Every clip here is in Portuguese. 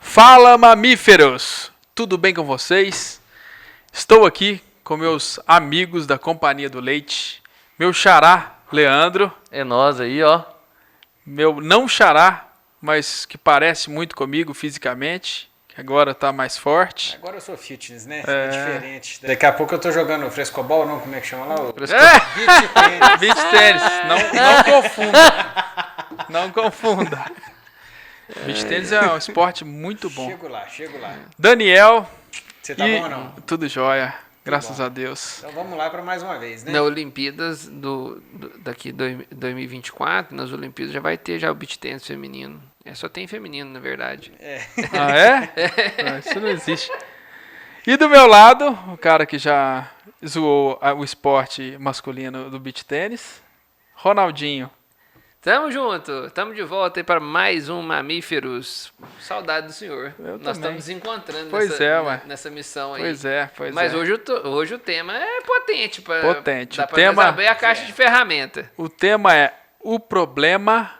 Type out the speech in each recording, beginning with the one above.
Fala, mamíferos! Tudo bem com vocês? Estou aqui com meus amigos da Companhia do Leite, meu xará, Leandro. É nós aí, ó. Meu não xará, mas que parece muito comigo fisicamente, que agora tá mais forte. Agora eu sou fitness, né? É diferente. Daqui a pouco eu tô jogando frescobol, não? Como é que chama lá? Beach tênis. Beach tênis. Não confunda. Não confunda. Beach tênis é um esporte muito bom. Chego lá. Daniel. Você tá bom ou não? Tudo jóia. Graças a Deus. Então vamos lá para mais uma vez, né? Na Olimpíadas daqui 2024, nas Olimpíadas já vai ter já o beach tennis feminino. Só tem feminino, na verdade. Ah, é? Não, isso não existe. E do meu lado, o cara que já zoou o esporte masculino do beach tênis, Ronaldinho. Tamo junto, tamo de volta aí para mais um Mamíferos. Saudade do senhor. Nós estamos nos encontrando nessa missão aí. Pois é. Mas hoje o tema é potente. Potente. Dá para abrir a caixa de ferramenta. O tema é o problema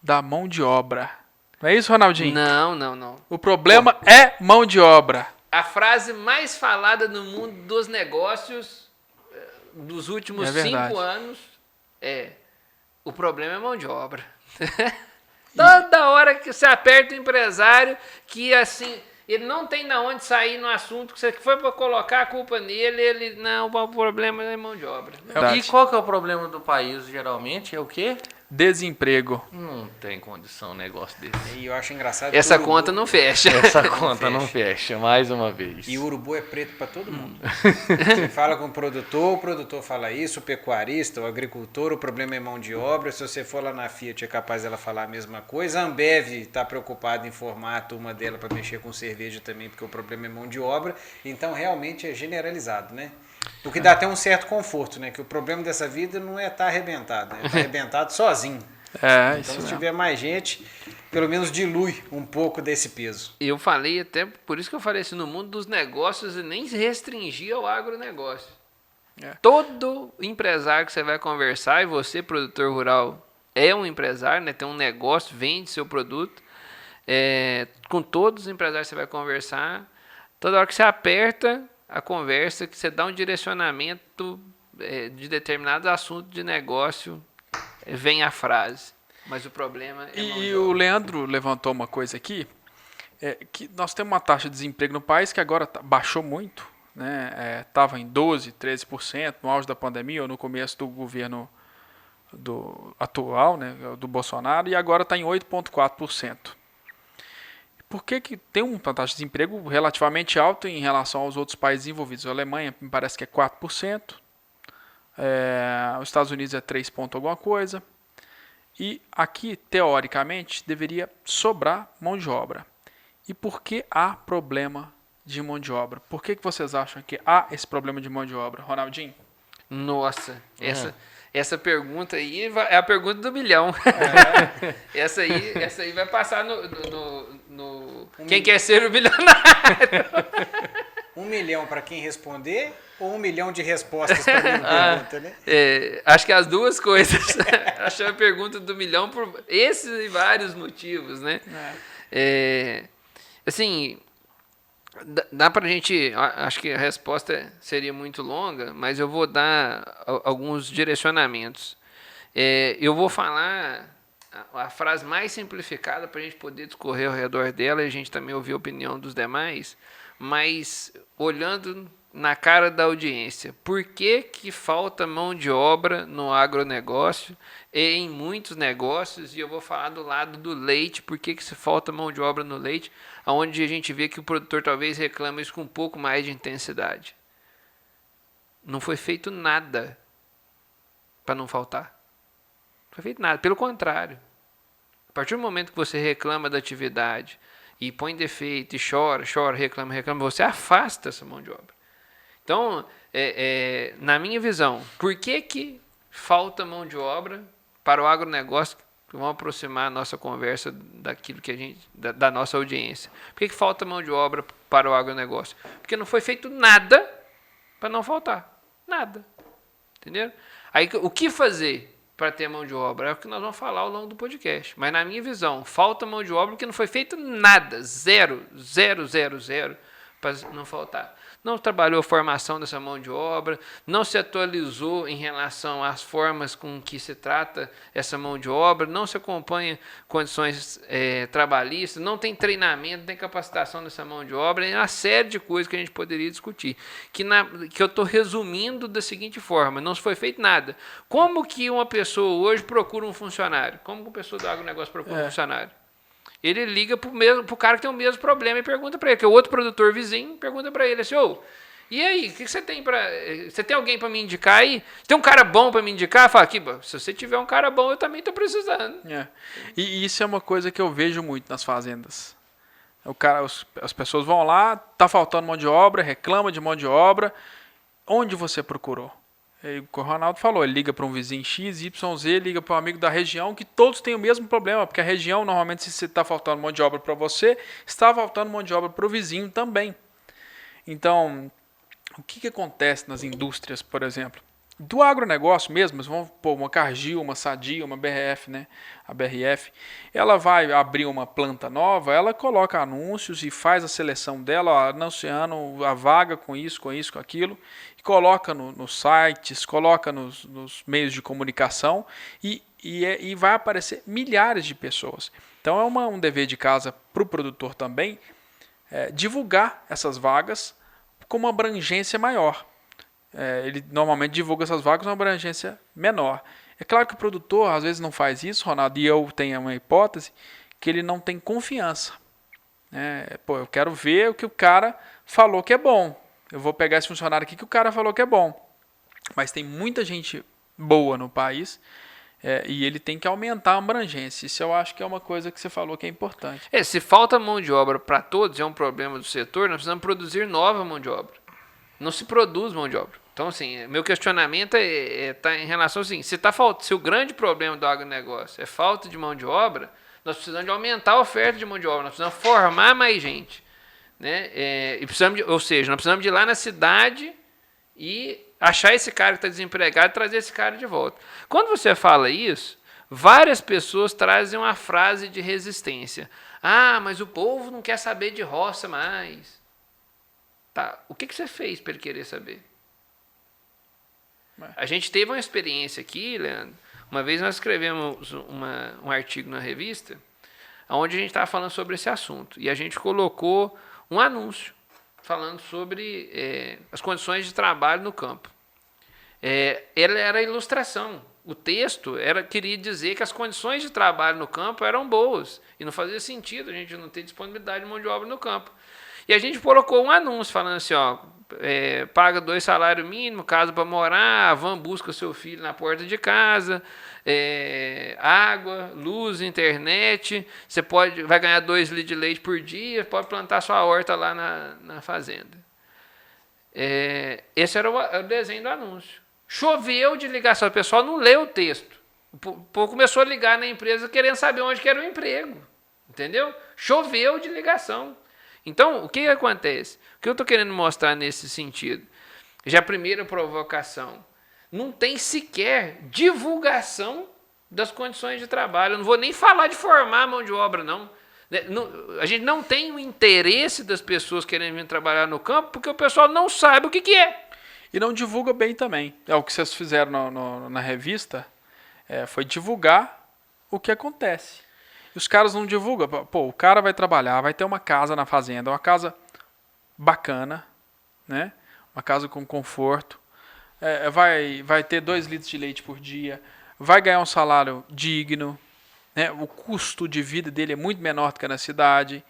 da mão de obra. Não é isso, Ronaldinho? Não. O problema é mão de obra. A frase mais falada no mundo dos negócios dos últimos 5 anos é: o problema é mão de obra. Toda hora que você aperta o empresário, que assim, ele não tem de onde sair no assunto, que você foi para colocar a culpa nele, não, o problema é mão de obra. E qual que é o problema do país, geralmente? É o quê? Desemprego. Não tem condição um negócio desse. E eu acho engraçado essa conta não fecha. Essa conta não fecha, mais uma vez. E o urubu é preto para todo mundo. Você fala com o produtor fala isso, o pecuarista, o agricultor, o problema é mão de obra. Se você for lá na Fiat, é capaz dela falar a mesma coisa. A Ambev está preocupada em formar a turma dela para mexer com cerveja também, porque o problema é mão de obra. Então, realmente é generalizado, né? O que dá até um certo conforto, né? Que o problema dessa vida não é estar arrebentado, né? Estar arrebentado sozinho. Isso Então, se tiver mais gente, pelo menos dilui um pouco desse peso. Eu falei até, por isso que eu falei assim, no mundo dos negócios e nem se restringir ao agronegócio. Todo empresário que você vai conversar, e você, produtor rural, é um empresário, né? Tem um negócio, vende seu produto. Com todos os empresários que você vai conversar, toda hora que você aperta a conversa, que você dá um direcionamento de determinados assuntos de negócio, vem a frase. Mas o problema é mão de E obra. o Leandro levantou uma coisa aqui, que nós temos uma taxa de desemprego no país que agora baixou muito, né? Estava em 12%, 13% no auge da pandemia ou no começo do governo atual, né, do Bolsonaro, e agora está em 8,4%. Por que tem uma taxa de desemprego relativamente alta em relação aos outros países envolvidos? A Alemanha me parece que é 4%, os Estados Unidos é 3 ponto alguma coisa, e aqui, teoricamente, deveria sobrar mão de obra. E por que há problema de mão de obra? Por que vocês acham que há esse problema de mão de obra, Ronaldinho? Nossa, essa pergunta aí é a pergunta do milhão. Essa aí vai passar no Quem Quer Ser o Milionário? 1 milhão para quem responder ou 1 milhão de respostas para a minha pergunta, né? Acho que as duas coisas. Acho que é a pergunta do milhão por esses e vários motivos, né? Assim, dá pra gente... Acho que a resposta seria muito longa, mas eu vou dar alguns direcionamentos. Eu vou falar a frase mais simplificada para a gente poder discorrer ao redor dela e a gente também ouvir a opinião dos demais, mas olhando na cara da audiência. Por que falta mão de obra no agronegócio e em muitos negócios? E eu vou falar do lado do leite, por que se falta mão de obra no leite, onde a gente vê que o produtor talvez reclama isso com um pouco mais de intensidade. Não foi feito nada para não faltar. Não foi feito nada, pelo contrário. A partir do momento que você reclama da atividade e põe defeito, e chora, reclama, você afasta essa mão de obra. Então, na minha visão, por que falta mão de obra para o agronegócio? Vamos aproximar a nossa conversa daquilo que a gente, da nossa audiência. Por que falta mão de obra para o agronegócio? Porque não foi feito nada para não faltar. Nada. Entendeu? Aí, o que fazer para ter mão de obra? É o que nós vamos falar ao longo do podcast. Mas, na minha visão, falta mão de obra porque não foi feito nada. Zero para não faltar. Não trabalhou a formação dessa mão de obra, não se atualizou em relação às formas com que se trata essa mão de obra, não se acompanha condições trabalhistas, não tem treinamento, não tem capacitação dessa mão de obra, é uma série de coisas que a gente poderia discutir, que eu estou resumindo da seguinte forma: não foi feito nada. Como que uma pessoa hoje procura um funcionário? Como que uma pessoa do agronegócio procura um funcionário? Ele liga pro cara que tem o mesmo problema e pergunta para ele, que é o outro produtor vizinho, pergunta para ele assim: e aí, o que você tem você tem alguém para me indicar aí? Você tem um cara bom para me indicar? Fala, aqui, se você tiver um cara bom, eu também estou precisando. E isso é uma coisa que eu vejo muito nas fazendas. As pessoas vão lá, tá faltando mão de obra, reclama de mão de obra. Onde você procurou? O Ronaldo falou, ele liga para um vizinho X, Y, Z, liga para um amigo da região, que todos têm o mesmo problema, porque a região, normalmente, se está faltando mão de obra para você, está faltando mão de obra para o vizinho também. Então, o que acontece nas indústrias, por exemplo? Do agronegócio mesmo, vamos pôr uma Cargill, uma Sadia, uma BRF, né? A BRF, ela vai abrir uma planta nova, ela coloca anúncios e faz a seleção dela, anunciando a vaga com isso, com aquilo, e coloca nos sites, coloca nos meios de comunicação e vai aparecer milhares de pessoas. Então é um dever de casa para o produtor também divulgar essas vagas com uma abrangência maior. Ele normalmente divulga essas vagas com uma abrangência menor. É claro que o produtor às vezes não faz isso, Ronaldo, e eu tenho uma hipótese que ele não tem confiança. Eu quero ver o que o cara falou que é bom. Eu vou pegar esse funcionário aqui que o cara falou que é bom. Mas tem muita gente boa no país e ele tem que aumentar a abrangência. Isso eu acho que é uma coisa que você falou que é importante. Se falta mão de obra para todos, é um problema do setor, nós precisamos produzir nova mão de obra. Não se produz mão de obra. Então, assim, meu questionamento tá em relação assim, se o grande problema do agronegócio é falta de mão de obra, nós precisamos de aumentar a oferta de mão de obra, nós precisamos formar mais gente. Né? Nós precisamos de ir lá na cidade e achar esse cara que está desempregado e trazer esse cara de volta. Quando você fala isso, várias pessoas trazem uma frase de resistência. Mas o povo não quer saber de roça mais. Tá, o que você fez para ele querer saber? A gente teve uma experiência aqui, Leandro. Uma vez nós escrevemos um artigo na revista onde a gente estava falando sobre esse assunto. E a gente colocou um anúncio falando sobre as condições de trabalho no campo. Ela era ilustração. O texto queria dizer que as condições de trabalho no campo eram boas. E não fazia sentido a gente não ter disponibilidade de mão de obra no campo. E a gente colocou um anúncio falando assim, paga 2 salários mínimos, casa para morar, a van busca o seu filho na porta de casa, água, luz, internet, você vai ganhar 2 litros de leite por dia, pode plantar sua horta lá na fazenda. Esse era o desenho do anúncio. Choveu de ligação, o pessoal não leu o texto. O povo começou a ligar na empresa querendo saber onde que era o emprego. Entendeu? Choveu de ligação. Então, o que acontece? O que eu estou querendo mostrar nesse sentido? Já a primeira provocação. Não tem sequer divulgação das condições de trabalho. Eu não vou nem falar de formar a mão de obra, não. A gente não tem o interesse das pessoas querendo vir trabalhar no campo porque o pessoal não sabe o que é. E não divulga bem também. O que vocês fizeram na revista foi divulgar o que acontece. E os caras não divulgam. O cara vai trabalhar, vai ter uma casa na fazenda, uma casa bacana, né? Uma casa com conforto, vai ter 2 litros de leite por dia, vai ganhar um salário digno, né? O custo de vida dele é muito menor do que na cidade,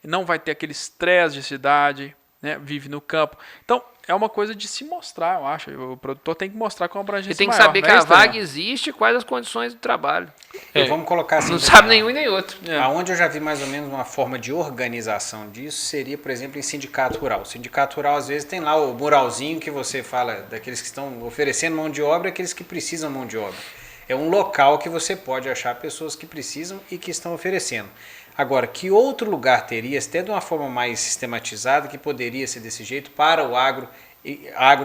não vai ter aquele estresse de cidade, né, vive no campo. Então, é uma coisa de se mostrar, eu acho. O produtor tem que mostrar com uma abrangência Ele tem que maior, saber não que é a isso, vaga Daniel? existe e quais as condições do trabalho. Vamos colocar assim. Não sabe nenhum e nem outro. Aonde eu já vi mais ou menos uma forma de organização disso seria, por exemplo, em sindicato rural. O sindicato rural, às vezes, tem lá o muralzinho que você fala daqueles que estão oferecendo mão de obra e aqueles que precisam mão de obra. É um local que você pode achar pessoas que precisam e que estão oferecendo. Agora, que outro lugar teria, até de uma forma mais sistematizada, que poderia ser desse jeito para o agro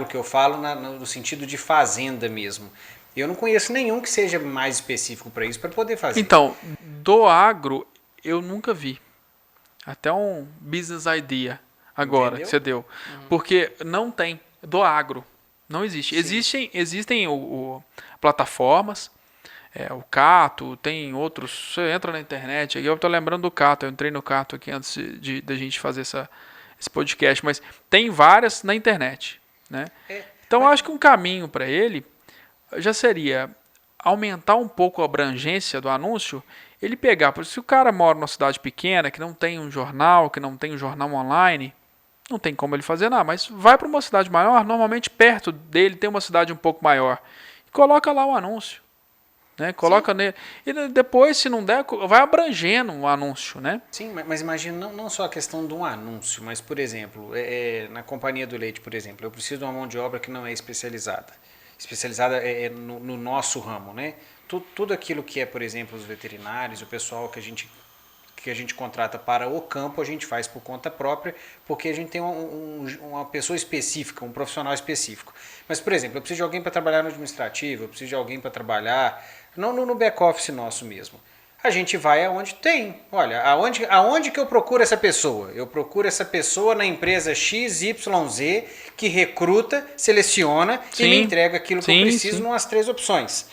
que eu falo no sentido de fazenda mesmo? Eu não conheço nenhum que seja mais específico para isso, para poder fazer. Então, do agro, eu nunca vi. Até um business idea agora, Entendeu? que você deu. Porque não tem. Do agro. Não existe. Existem plataformas, o Cato, tem outros. Você entra na internet. Eu estou lembrando do Cato. Eu entrei no Cato aqui antes da gente fazer esse podcast. Mas tem várias na internet. Né? Então, eu acho que um caminho para ele já seria aumentar um pouco a abrangência do anúncio, ele pegar, porque se o cara mora numa cidade pequena, que não tem um jornal, que não tem um jornal online, não tem como ele fazer nada, mas vai para uma cidade maior, normalmente perto dele tem uma cidade um pouco maior, e coloca lá o anúncio, né? Coloca nele, e depois, se não der, vai abrangendo o anúncio, né? Sim, mas imagina não só a questão de um anúncio, mas, por exemplo, na Companhia do Leite, por exemplo, eu preciso de uma mão de obra que não é especializada. Especializada no nosso ramo, né? Tudo aquilo que é, por exemplo, os veterinários, o pessoal que a gente contrata para o campo, a gente faz por conta própria, porque a gente tem uma pessoa específica, um profissional específico. Mas, por exemplo, eu preciso de alguém para trabalhar no administrativo, eu preciso de alguém para trabalhar no back-office nosso mesmo. A gente vai aonde tem. Olha, aonde que eu procuro essa pessoa? Eu procuro essa pessoa na empresa XYZ que recruta, seleciona e me entrega aquilo que eu preciso numas 3 opções.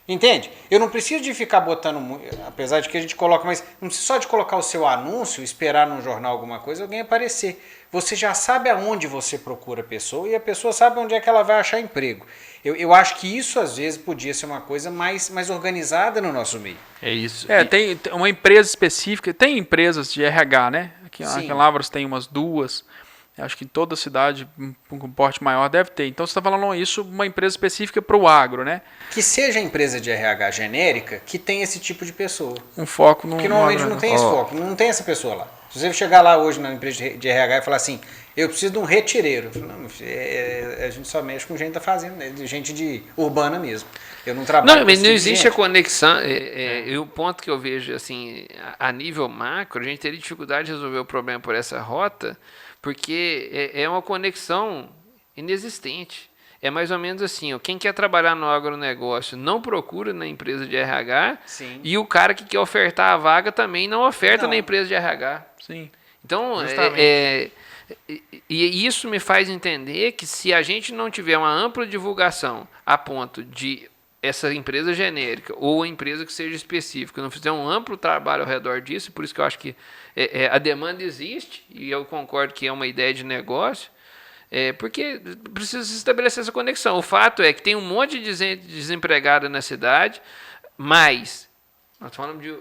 Entende? Eu não preciso de ficar botando, apesar de que a gente coloca, mas não precisa só de colocar o seu anúncio, esperar num jornal alguma coisa, alguém aparecer. Você já sabe aonde você procura a pessoa e a pessoa sabe onde é que ela vai achar emprego. Eu acho que isso às vezes podia ser uma coisa mais organizada no nosso meio. É isso. Tem uma empresa específica, tem empresas de RH, né? Aqui em Lavras tem umas 2. Acho que em toda cidade, com porte maior, deve ter. Então, você está falando isso, uma empresa específica para o agro, né? Que seja empresa de RH genérica que tem esse tipo de pessoa. Um foco no Porque normalmente agro, não tem esse foco, não tem essa pessoa lá. Se você chegar lá hoje na empresa de RH e falar assim, eu preciso de um retireiro. Eu falo, não, a gente só mexe com gente da fazenda, gente de urbana mesmo. Eu não trabalho Não, com mas esse não tipo de existe a gente. conexão. E o ponto que eu vejo, assim, a nível macro, a gente teria dificuldade de resolver o problema por essa rota, porque é uma conexão inexistente. É mais ou menos assim, ó, quem quer trabalhar no agronegócio não procura na empresa de RH, Sim. e o cara que quer ofertar a vaga também não oferta Não. na empresa de RH. Sim. Então, Justamente. e isso me faz entender que se a gente não tiver uma ampla divulgação a ponto de essa empresa genérica ou a empresa que seja específica não fizer um amplo trabalho ao redor disso, por isso que eu acho que a demanda existe, e eu concordo que é uma ideia de negócio, porque precisa se estabelecer essa conexão. O fato é que tem um monte de desempregado na cidade, mas nós falamos de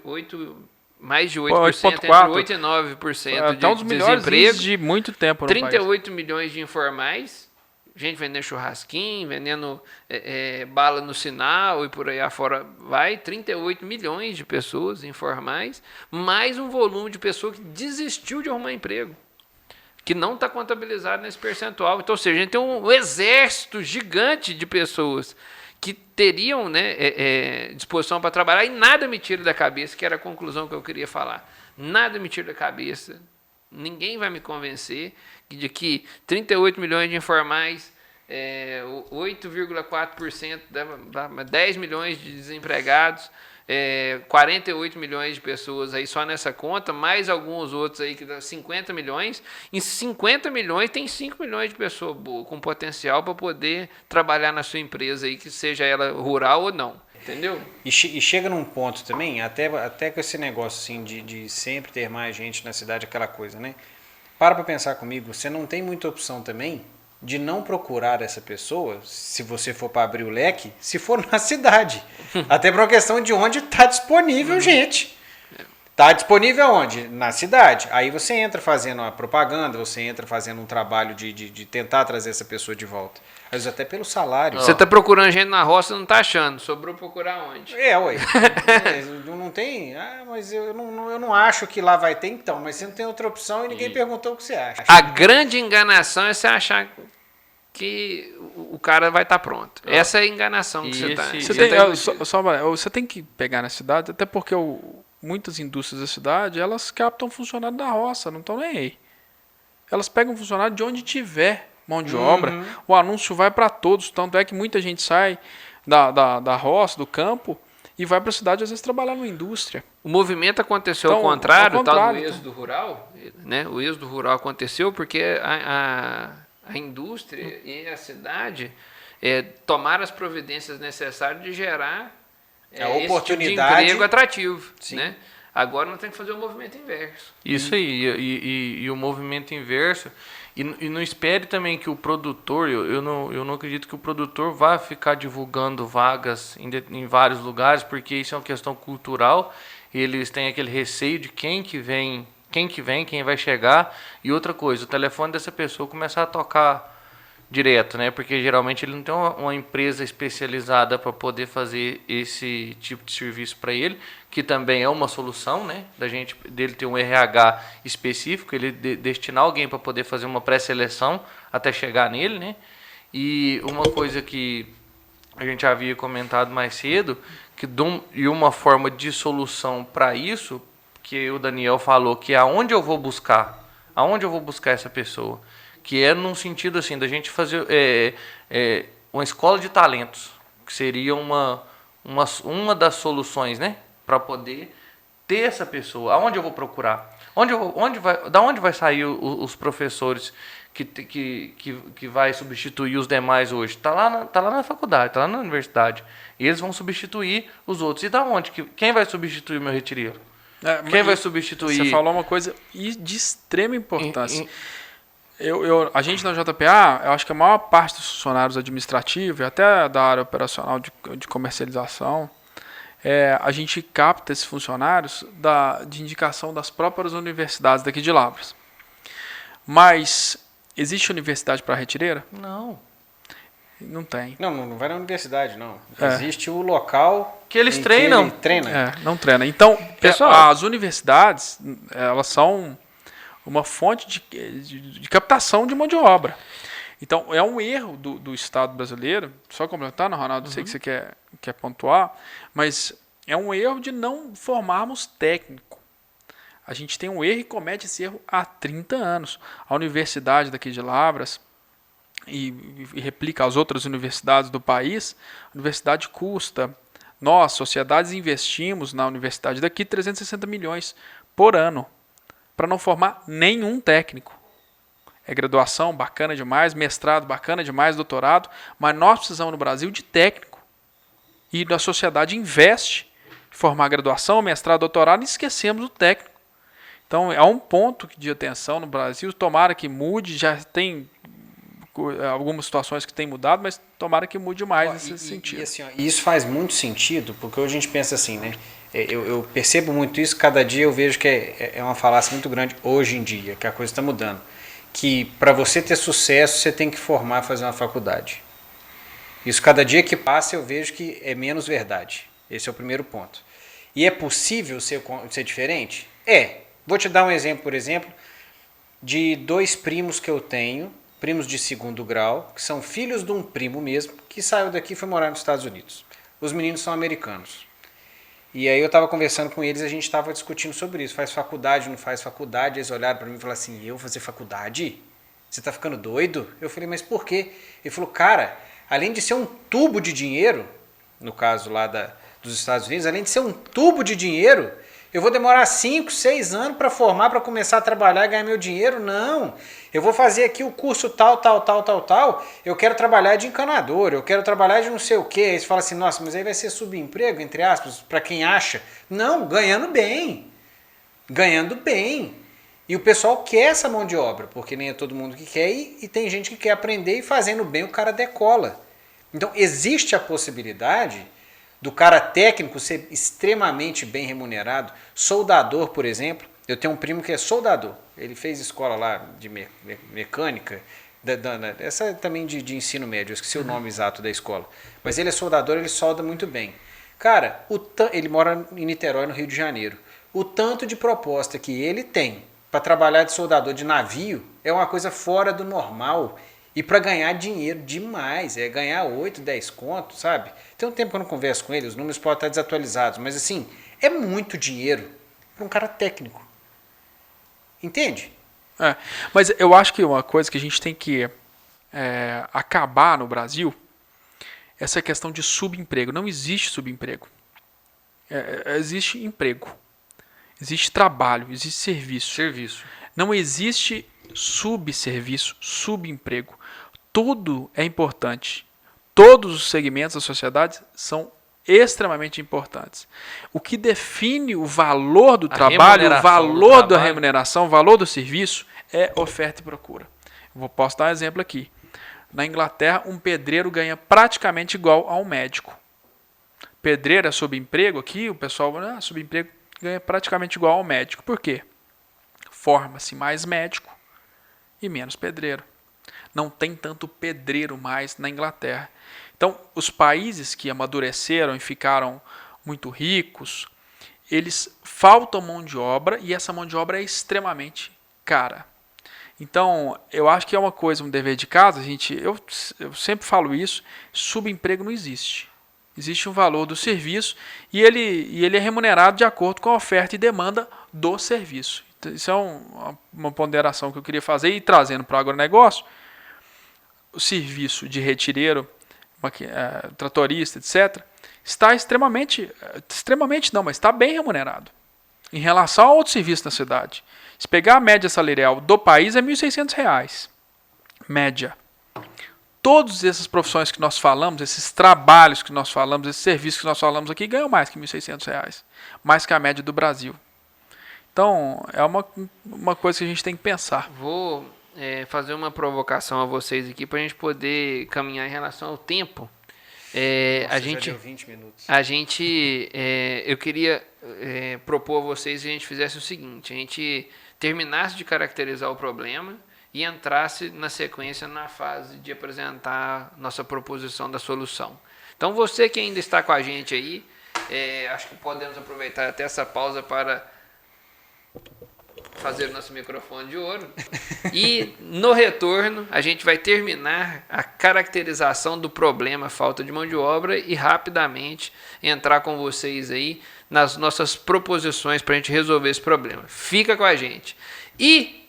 mais de 8%, entre 8% e 9% Até um dos de melhores desemprego, índices de muito tempo no 38 país. milhões de informais, gente vendendo churrasquinho, vendendo bala no sinal e por aí afora vai, 38 milhões de pessoas informais, mais um volume de pessoas que desistiu de arrumar emprego, que não está contabilizado nesse percentual. Então, ou seja, a gente tem um exército gigante de pessoas que teriam, né, disposição para trabalhar, e nada me tira da cabeça, que era a conclusão que eu queria falar. Nada me tira da cabeça, ninguém vai me convencer de que 38 milhões de informais, 8,4% dá 10 milhões de desempregados, 48 milhões de pessoas aí só nessa conta, mais alguns outros aí que dá 50 milhões. Em 50 milhões tem 5 milhões de pessoas boas, com potencial para poder trabalhar na sua empresa aí, que seja ela rural ou não. Entendeu? E chega num ponto também, até com esse negócio assim de sempre ter mais gente na cidade, aquela coisa, né? Para pensar comigo, você não tem muita opção também de não procurar essa pessoa, se você for para abrir o leque, se for na cidade. Até por uma questão de onde está disponível gente. Está disponível onde? Na cidade. Aí você entra fazendo a propaganda, você entra fazendo um trabalho de tentar trazer essa pessoa de volta. Às vezes até pelo salário. Você tá procurando gente na roça e não tá achando. Sobrou procurar onde? Ué. Não tem. Mas eu não acho que lá vai ter, então. Mas você não tem outra opção e ninguém perguntou o que você acha. A grande enganação é você achar que o cara vai estar pronto. Essa é a enganação que você está. Você tem que pegar na cidade, até porque muitas indústrias da cidade, elas captam funcionário da roça, não estão nem aí. Elas pegam funcionário de onde tiver mão de obra. O anúncio vai para todos, tanto é que muita gente sai da roça, do campo, e vai para a cidade, às vezes, trabalhar numa indústria. O movimento aconteceu ao contrário, tal do êxodo rural. Né? O êxodo rural aconteceu porque a indústria e a cidade tomaram as providências necessárias de gerar a oportunidade esse tipo de emprego atrativo. Sim. Né? Agora não tem que fazer o movimento inverso. Isso aí, e o movimento inverso. E não espere também que o produtor, eu não acredito que o produtor vá ficar divulgando vagas em vários lugares, porque isso é uma questão cultural. Eles têm aquele receio de quem vai chegar. E outra coisa, o telefone dessa pessoa começar a tocar direto, né? Porque geralmente ele não tem uma empresa especializada para poder fazer esse tipo de serviço para ele, que também é uma solução, né? Dele ter um RH específico, ele destinar alguém para poder fazer uma pré-seleção até chegar nele, né? E uma coisa que a gente havia comentado mais cedo, e uma forma de solução para isso, que o Daniel falou, que é aonde eu vou buscar essa pessoa. Que é num sentido assim, da gente fazer uma escola de talentos, que seria uma das soluções, né? Para poder ter essa pessoa. Aonde eu vou procurar? Da onde vai sair os professores que vai substituir os demais hoje? Tá lá na faculdade, tá lá na universidade. E eles vão substituir os outros. E da onde? Quem vai substituir o meu retiro? Quem vai substituir? Você falou uma coisa de extrema importância. A gente na JPA, eu acho que a maior parte dos funcionários administrativos e até da área operacional de comercialização, a gente capta esses funcionários de indicação das próprias universidades daqui de Lavras. Mas existe universidade para retireira? Não. Não tem. Não vai na universidade, não. Existe o local que eles treinam. Não treina. Então, pessoal, as universidades, elas são uma fonte de captação de mão de obra. Então, é um erro do Estado brasileiro, só completando, Ronaldo, sei que você quer pontuar, mas é um erro de não formarmos técnico. A gente tem um erro e comete esse erro há 30 anos. A universidade daqui de Lavras, e replica as outras universidades do país, a universidade custa, nós, sociedades, investimos na universidade daqui 360 milhões por ano, para não formar nenhum técnico. É graduação, bacana demais, mestrado, bacana demais, doutorado, mas nós precisamos no Brasil de técnico. E a sociedade investe em formar graduação, mestrado, doutorado e esquecemos o técnico. Então é um ponto de atenção no Brasil, tomara que mude, já tem algumas situações que tem mudado, mas tomara que mude mais nesse sentido. E assim, isso faz muito sentido, porque hoje a gente pensa assim, né? Eu percebo muito isso, cada dia eu vejo que é uma falácia muito grande hoje em dia, que a coisa está mudando. Que para você ter sucesso, você tem que formar, fazer uma faculdade. Isso cada dia que passa eu vejo que é menos verdade. Esse é o primeiro ponto. E é possível ser diferente? Vou te dar um exemplo, por exemplo, de 2 primos que eu tenho, primos de 2º grau, que são filhos de um primo mesmo, que saiu daqui e foi morar nos Estados Unidos. Os meninos são americanos. E aí eu estava conversando com eles, a gente estava discutindo sobre isso. Faz faculdade, não faz faculdade? Eles olharam para mim e falaram assim, eu fazer faculdade? Você está ficando doido? Eu falei, mas por quê? Ele falou, cara, além de ser um tubo de dinheiro, no caso lá dos Estados Unidos, além de ser um tubo de dinheiro, eu vou demorar 5, 6 anos para formar, para começar a trabalhar e ganhar meu dinheiro? Não. Eu vou fazer aqui o curso tal. Eu quero trabalhar de encanador, eu quero trabalhar de não sei o quê. Aí você fala assim, nossa, mas aí vai ser subemprego, entre aspas, para quem acha. Não, ganhando bem. Ganhando bem. E o pessoal quer essa mão de obra, porque nem é todo mundo que quer e tem gente que quer aprender e fazendo bem o cara decola. Então, existe a possibilidade do cara técnico ser extremamente bem remunerado. Soldador, por exemplo, eu tenho um primo que é soldador. Ele fez escola lá de mecânica, essa também de ensino médio, eu esqueci o nome exato da escola. Mas ele é soldador, ele solda muito bem. Cara, ele mora em Niterói, no Rio de Janeiro. O tanto de proposta que ele tem para trabalhar de soldador de navio é uma coisa fora do normal. E para ganhar dinheiro demais, é ganhar 8, 10 contos, sabe? Tem um tempo que eu não converso com ele, os números podem estar desatualizados, mas assim, é muito dinheiro para um cara técnico. Entende? Mas eu acho que uma coisa que a gente tem que acabar no Brasil é essa questão de subemprego. Não existe subemprego. Existe emprego. Existe trabalho, existe serviço. Não existe subserviço, subemprego. Tudo é importante. Todos os segmentos da sociedade são extremamente importantes. O que define o valor do trabalho, o valor da remuneração, o valor do serviço é oferta e procura. Posso dar um exemplo aqui. Na Inglaterra, um pedreiro ganha praticamente igual a um médico. Pedreiro é subemprego aqui, o pessoal subemprego ganha praticamente igual ao médico. Por quê? Forma-se mais médico e menos pedreiro. Não tem tanto pedreiro mais na Inglaterra. Então, os países que amadureceram e ficaram muito ricos, eles faltam mão de obra e essa mão de obra é extremamente cara. Então, eu acho que é uma coisa, um dever de casa, eu sempre falo isso, subemprego não existe. Existe um valor do serviço e ele é remunerado de acordo com a oferta e demanda do serviço. Isso é uma ponderação que eu queria fazer e trazendo para o agronegócio. O serviço de retireiro, tratorista, etc., está extremamente não, mas está bem remunerado em relação a outros serviços na cidade. Se pegar a média salarial do país é R$ 1.600, média. Todas essas profissões que nós falamos, esses trabalhos que nós falamos, esses serviços que nós falamos aqui, ganham mais que R$ 1.600, mais que a média do Brasil. Então, é uma coisa que a gente tem que pensar. Vou fazer uma provocação a vocês aqui para a gente poder caminhar em relação ao tempo. Nossa, já deu 20 minutos. Eu queria propor a vocês que a gente fizesse o seguinte: a gente terminasse de caracterizar o problema e entrasse na sequência na fase de apresentar nossa proposição da solução. Então, você que ainda está com a gente aí, acho que podemos aproveitar até essa pausa para fazer o nosso microfone de ouro. E no retorno, a gente vai terminar a caracterização do problema falta de mão de obra e rapidamente entrar com vocês aí nas nossas proposições para a gente resolver esse problema. Fica com a gente. E,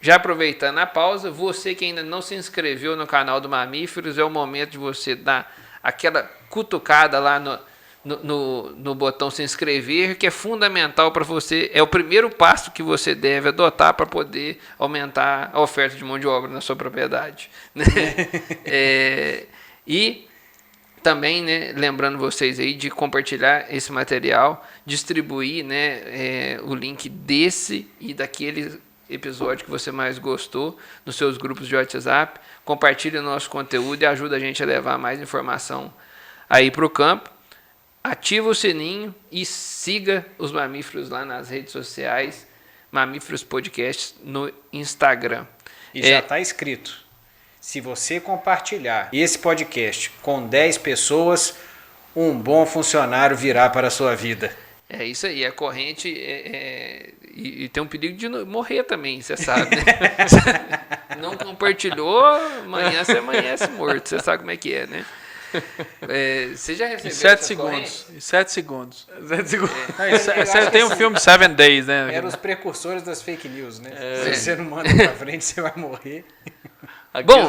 já aproveitando a pausa, você que ainda não se inscreveu no canal do Mamíferos, é o momento de você dar aquela cutucada lá no botão se inscrever, que é fundamental para você, é o primeiro passo que você deve adotar para poder aumentar a oferta de mão de obra na sua propriedade. Né? E também, né, lembrando vocês aí de compartilhar esse material, distribuir, né, o link desse e daquele episódio que você mais gostou nos seus grupos de WhatsApp, compartilhe o nosso conteúdo e ajuda a gente a levar mais informação aí para o campo. Ativa o sininho e siga os Mamíferos lá nas redes sociais, Mamíferos Podcast no Instagram. E já está escrito, se você compartilhar esse podcast com 10 pessoas, um bom funcionário virá para a sua vida. É isso aí, a corrente e tem um perigo de morrer também, você sabe, né? Não compartilhou, amanhã você amanhece morto, você sabe como é que é, né? Você já recebeu 7 segundos. 7 segundos. Você tem um filme 7 Days, né? Eram os precursores das fake news, né? Se você não manda pra frente, você vai morrer.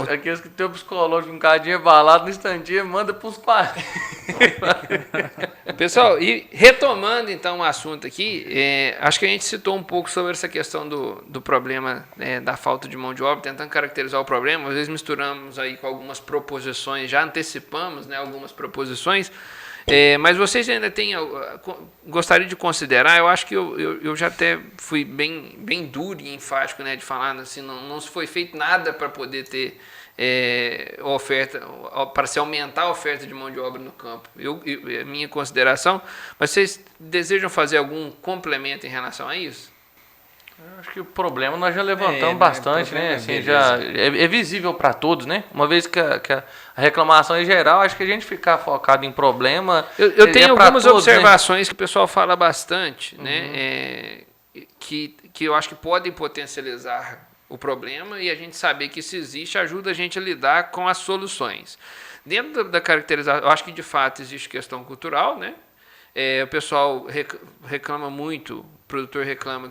Aqueles que tem o psicológico um cadinho abalado no instantinho, manda pros 40. Pessoal, e retomando então o assunto aqui, acho que a gente citou um pouco sobre essa questão do problema, da falta de mão de obra, tentando caracterizar o problema. Às vezes misturamos aí com algumas proposições, já antecipamos, né, algumas proposições. Mas vocês ainda têm, gostaria de considerar, eu acho que eu já até fui bem duro e enfático, né, de falar assim, não se foi feito nada para poder ter oferta, para se aumentar a oferta de mão de obra no campo. A minha consideração, mas vocês desejam fazer algum complemento em relação a isso? Eu acho que o problema nós já levantamos bastante, né? Assim, já é visível para todos, né? Uma vez que a reclamação é geral, acho que a gente ficar focado em problema. Eu tenho algumas todos, observações, né, que o pessoal fala bastante, né? Que eu acho que podem potencializar o problema, e a gente saber que isso existe ajuda a gente a lidar com as soluções. Dentro da caracterização, eu acho que de fato existe questão cultural, né? O pessoal reclama muito, o produtor reclama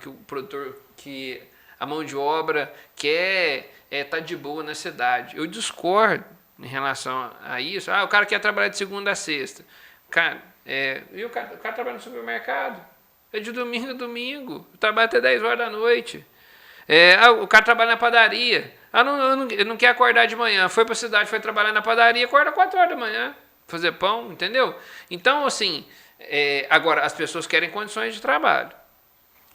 que a mão de obra quer tá de boa na cidade. Eu discordo em relação a isso. O cara quer trabalhar de segunda a sexta. Cara, e o cara trabalha no supermercado. É de domingo a domingo. Trabalha até 10 horas da noite. O cara trabalha na padaria. Não quer acordar de manhã. Foi para a cidade, foi trabalhar na padaria, acorda 4 horas da manhã. Fazer pão, entendeu? Então, assim, agora, as pessoas querem condições de trabalho.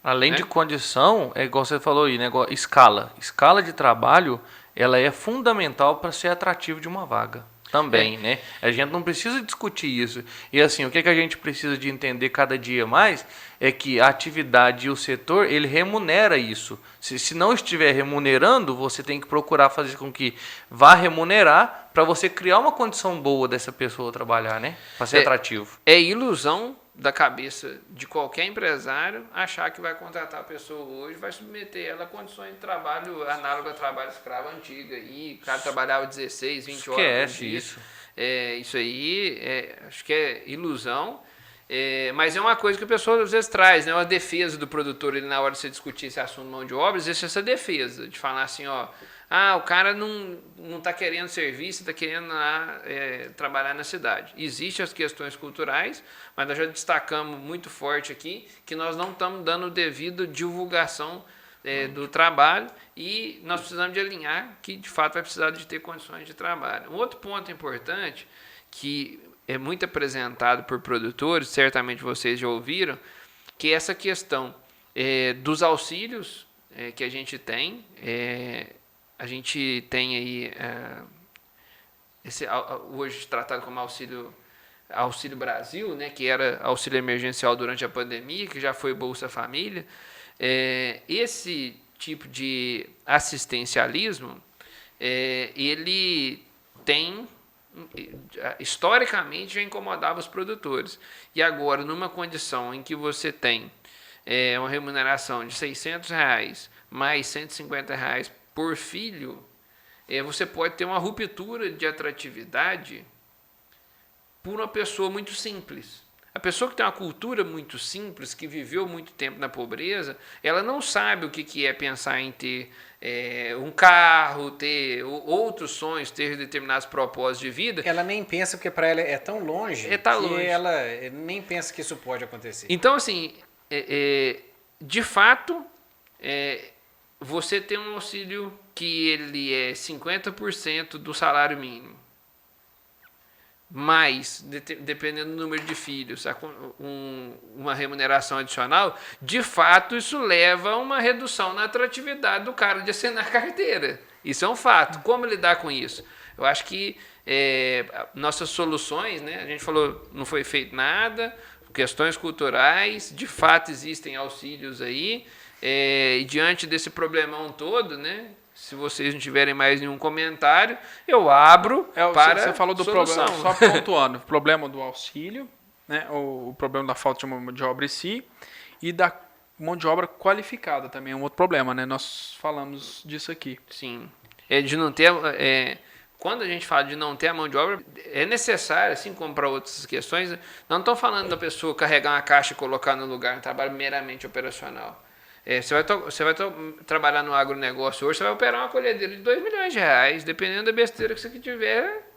Além de condição, é igual você falou aí, né? Escala. Escala de trabalho, ela é fundamental para ser atrativo de uma vaga. Também, né? A gente não precisa discutir isso. E assim, o que a gente precisa de entender cada dia mais é que a atividade e o setor, ele remunera isso. Se não estiver remunerando, você tem que procurar fazer com que vá remunerar para você criar uma condição boa dessa pessoa trabalhar, né? Para ser atrativo. É ilusão da cabeça de qualquer empresário achar que vai contratar a pessoa hoje, vai submeter ela a condições de trabalho análogo a trabalho escravo antiga, e o cara trabalhava 16, 20 horas por dia. Isso. Isso aí, acho que é ilusão, mas é uma coisa que o pessoal às vezes traz, né? Uma defesa do produtor, ele, na hora de você discutir esse assunto de mão de obra, existe essa defesa, de falar assim, o cara não está querendo serviço, está querendo trabalhar na cidade. Existem as questões culturais, mas nós já destacamos muito forte aqui que nós não estamos dando devido divulgação do trabalho, e nós precisamos de alinhar que, de fato, vai precisar de ter condições de trabalho. Um outro ponto importante, que é muito apresentado por produtores, certamente vocês já ouviram, que é essa questão dos auxílios que a gente tem. A gente tem aí, hoje tratado como Auxílio Brasil, né, que era auxílio emergencial durante a pandemia, que já foi Bolsa Família. Esse tipo de assistencialismo, ele tem, historicamente, já incomodava os produtores. E agora, numa condição em que você tem uma remuneração de R$600 mais R$150 por filho, você pode ter uma ruptura de atratividade por uma pessoa muito simples. A pessoa que tem uma cultura muito simples, que viveu muito tempo na pobreza, ela não sabe o que é pensar em ter um carro, ter outros sonhos, ter determinados propósitos de vida. Ela nem pensa, porque para ela é tão longe, que longe. Ela nem pensa que isso pode acontecer. Então, assim, de fato, você tem um auxílio que ele é 50% do salário mínimo, mas, dependendo do número de filhos, uma remuneração adicional, de fato isso leva a uma redução na atratividade do cara de assinar carteira. Isso é um fato. Como lidar com isso? Eu acho que nossas soluções, né, a gente falou, não foi feito nada, questões culturais, de fato existem auxílios aí, e diante desse problemão todo, né, se vocês não tiverem mais nenhum comentário, eu abro para você falou do solução. Problema, só pontuando, o problema do auxílio, né, o problema da falta de mão de obra em si, e da mão de obra qualificada também é um outro problema, né? Nós falamos disso aqui. Sim. De não ter, quando a gente fala de não ter a mão de obra, é necessário, assim como para outras questões, não estamos falando da pessoa carregar uma caixa e colocar no lugar, um trabalho meramente operacional. Você vai trabalhar no agronegócio hoje, você vai operar uma colhedeira de R$2 milhões, dependendo da besteira que você tiver.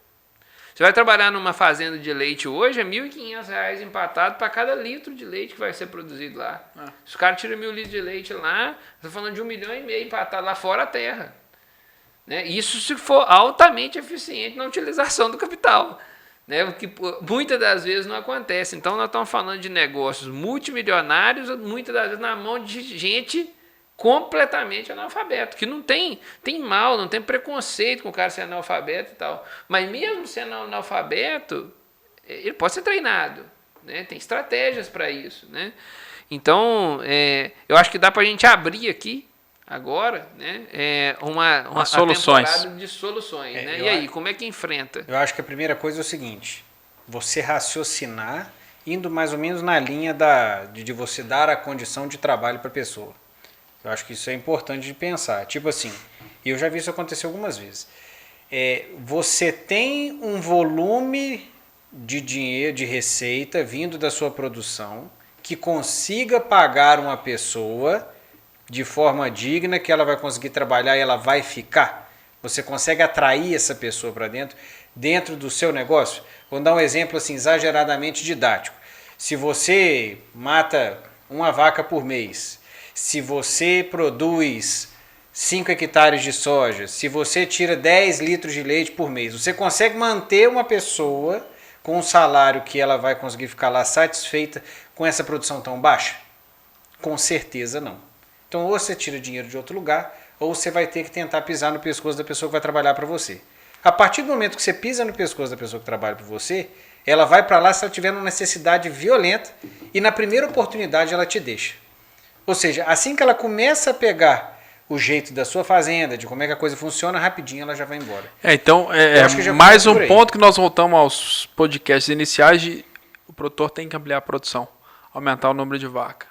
Você vai trabalhar numa fazenda de leite hoje, é R$1.500 empatado para cada litro de leite que vai ser produzido lá. Se o cara tira 1.000 litros de leite lá, você está falando de R$1,5 milhão empatado lá fora a terra. Né? Isso se for altamente eficiente na utilização do capital. né? O que muitas das vezes não acontece. Então, nós estamos falando de negócios multimilionários, muitas das vezes na mão de gente completamente analfabeto, que não tem mal, não tem preconceito com o cara ser analfabeto e tal. Mas mesmo sendo analfabeto, ele pode ser treinado, né? Tem estratégias para isso, né? Então, eu acho que dá para a gente abrir aqui agora, né, uma soluções. temporada de soluções, né? E aí, como é que enfrenta? Eu acho que a primeira coisa é o seguinte: você raciocinar indo mais ou menos na linha de você dar a condição de trabalho para a pessoa. Eu acho que isso é importante de pensar. Tipo assim, e eu já vi isso acontecer algumas vezes. Você tem um volume de dinheiro, de receita vindo da sua produção que consiga pagar uma pessoa de forma digna, que ela vai conseguir trabalhar e ela vai ficar. Você consegue atrair essa pessoa para dentro do seu negócio? Vou dar um exemplo assim, exageradamente didático. Se você mata uma vaca por mês, se você produz 5 hectares de soja, se você tira 10 litros de leite por mês, você consegue manter uma pessoa com um salário que ela vai conseguir ficar lá satisfeita com essa produção tão baixa? Com certeza não. Então, ou você tira dinheiro de outro lugar, ou você vai ter que tentar pisar no pescoço da pessoa que vai trabalhar para você. A partir do momento que você pisa no pescoço da pessoa que trabalha para você, ela vai para lá se ela tiver uma necessidade violenta e na primeira oportunidade ela te deixa. Ou seja, assim que ela começa a pegar o jeito da sua fazenda, de como é que a coisa funciona, rapidinho ela já vai embora. Então, mais um ponto que nós voltamos aos podcasts iniciais, o produtor tem que ampliar a produção, aumentar o número de vaca.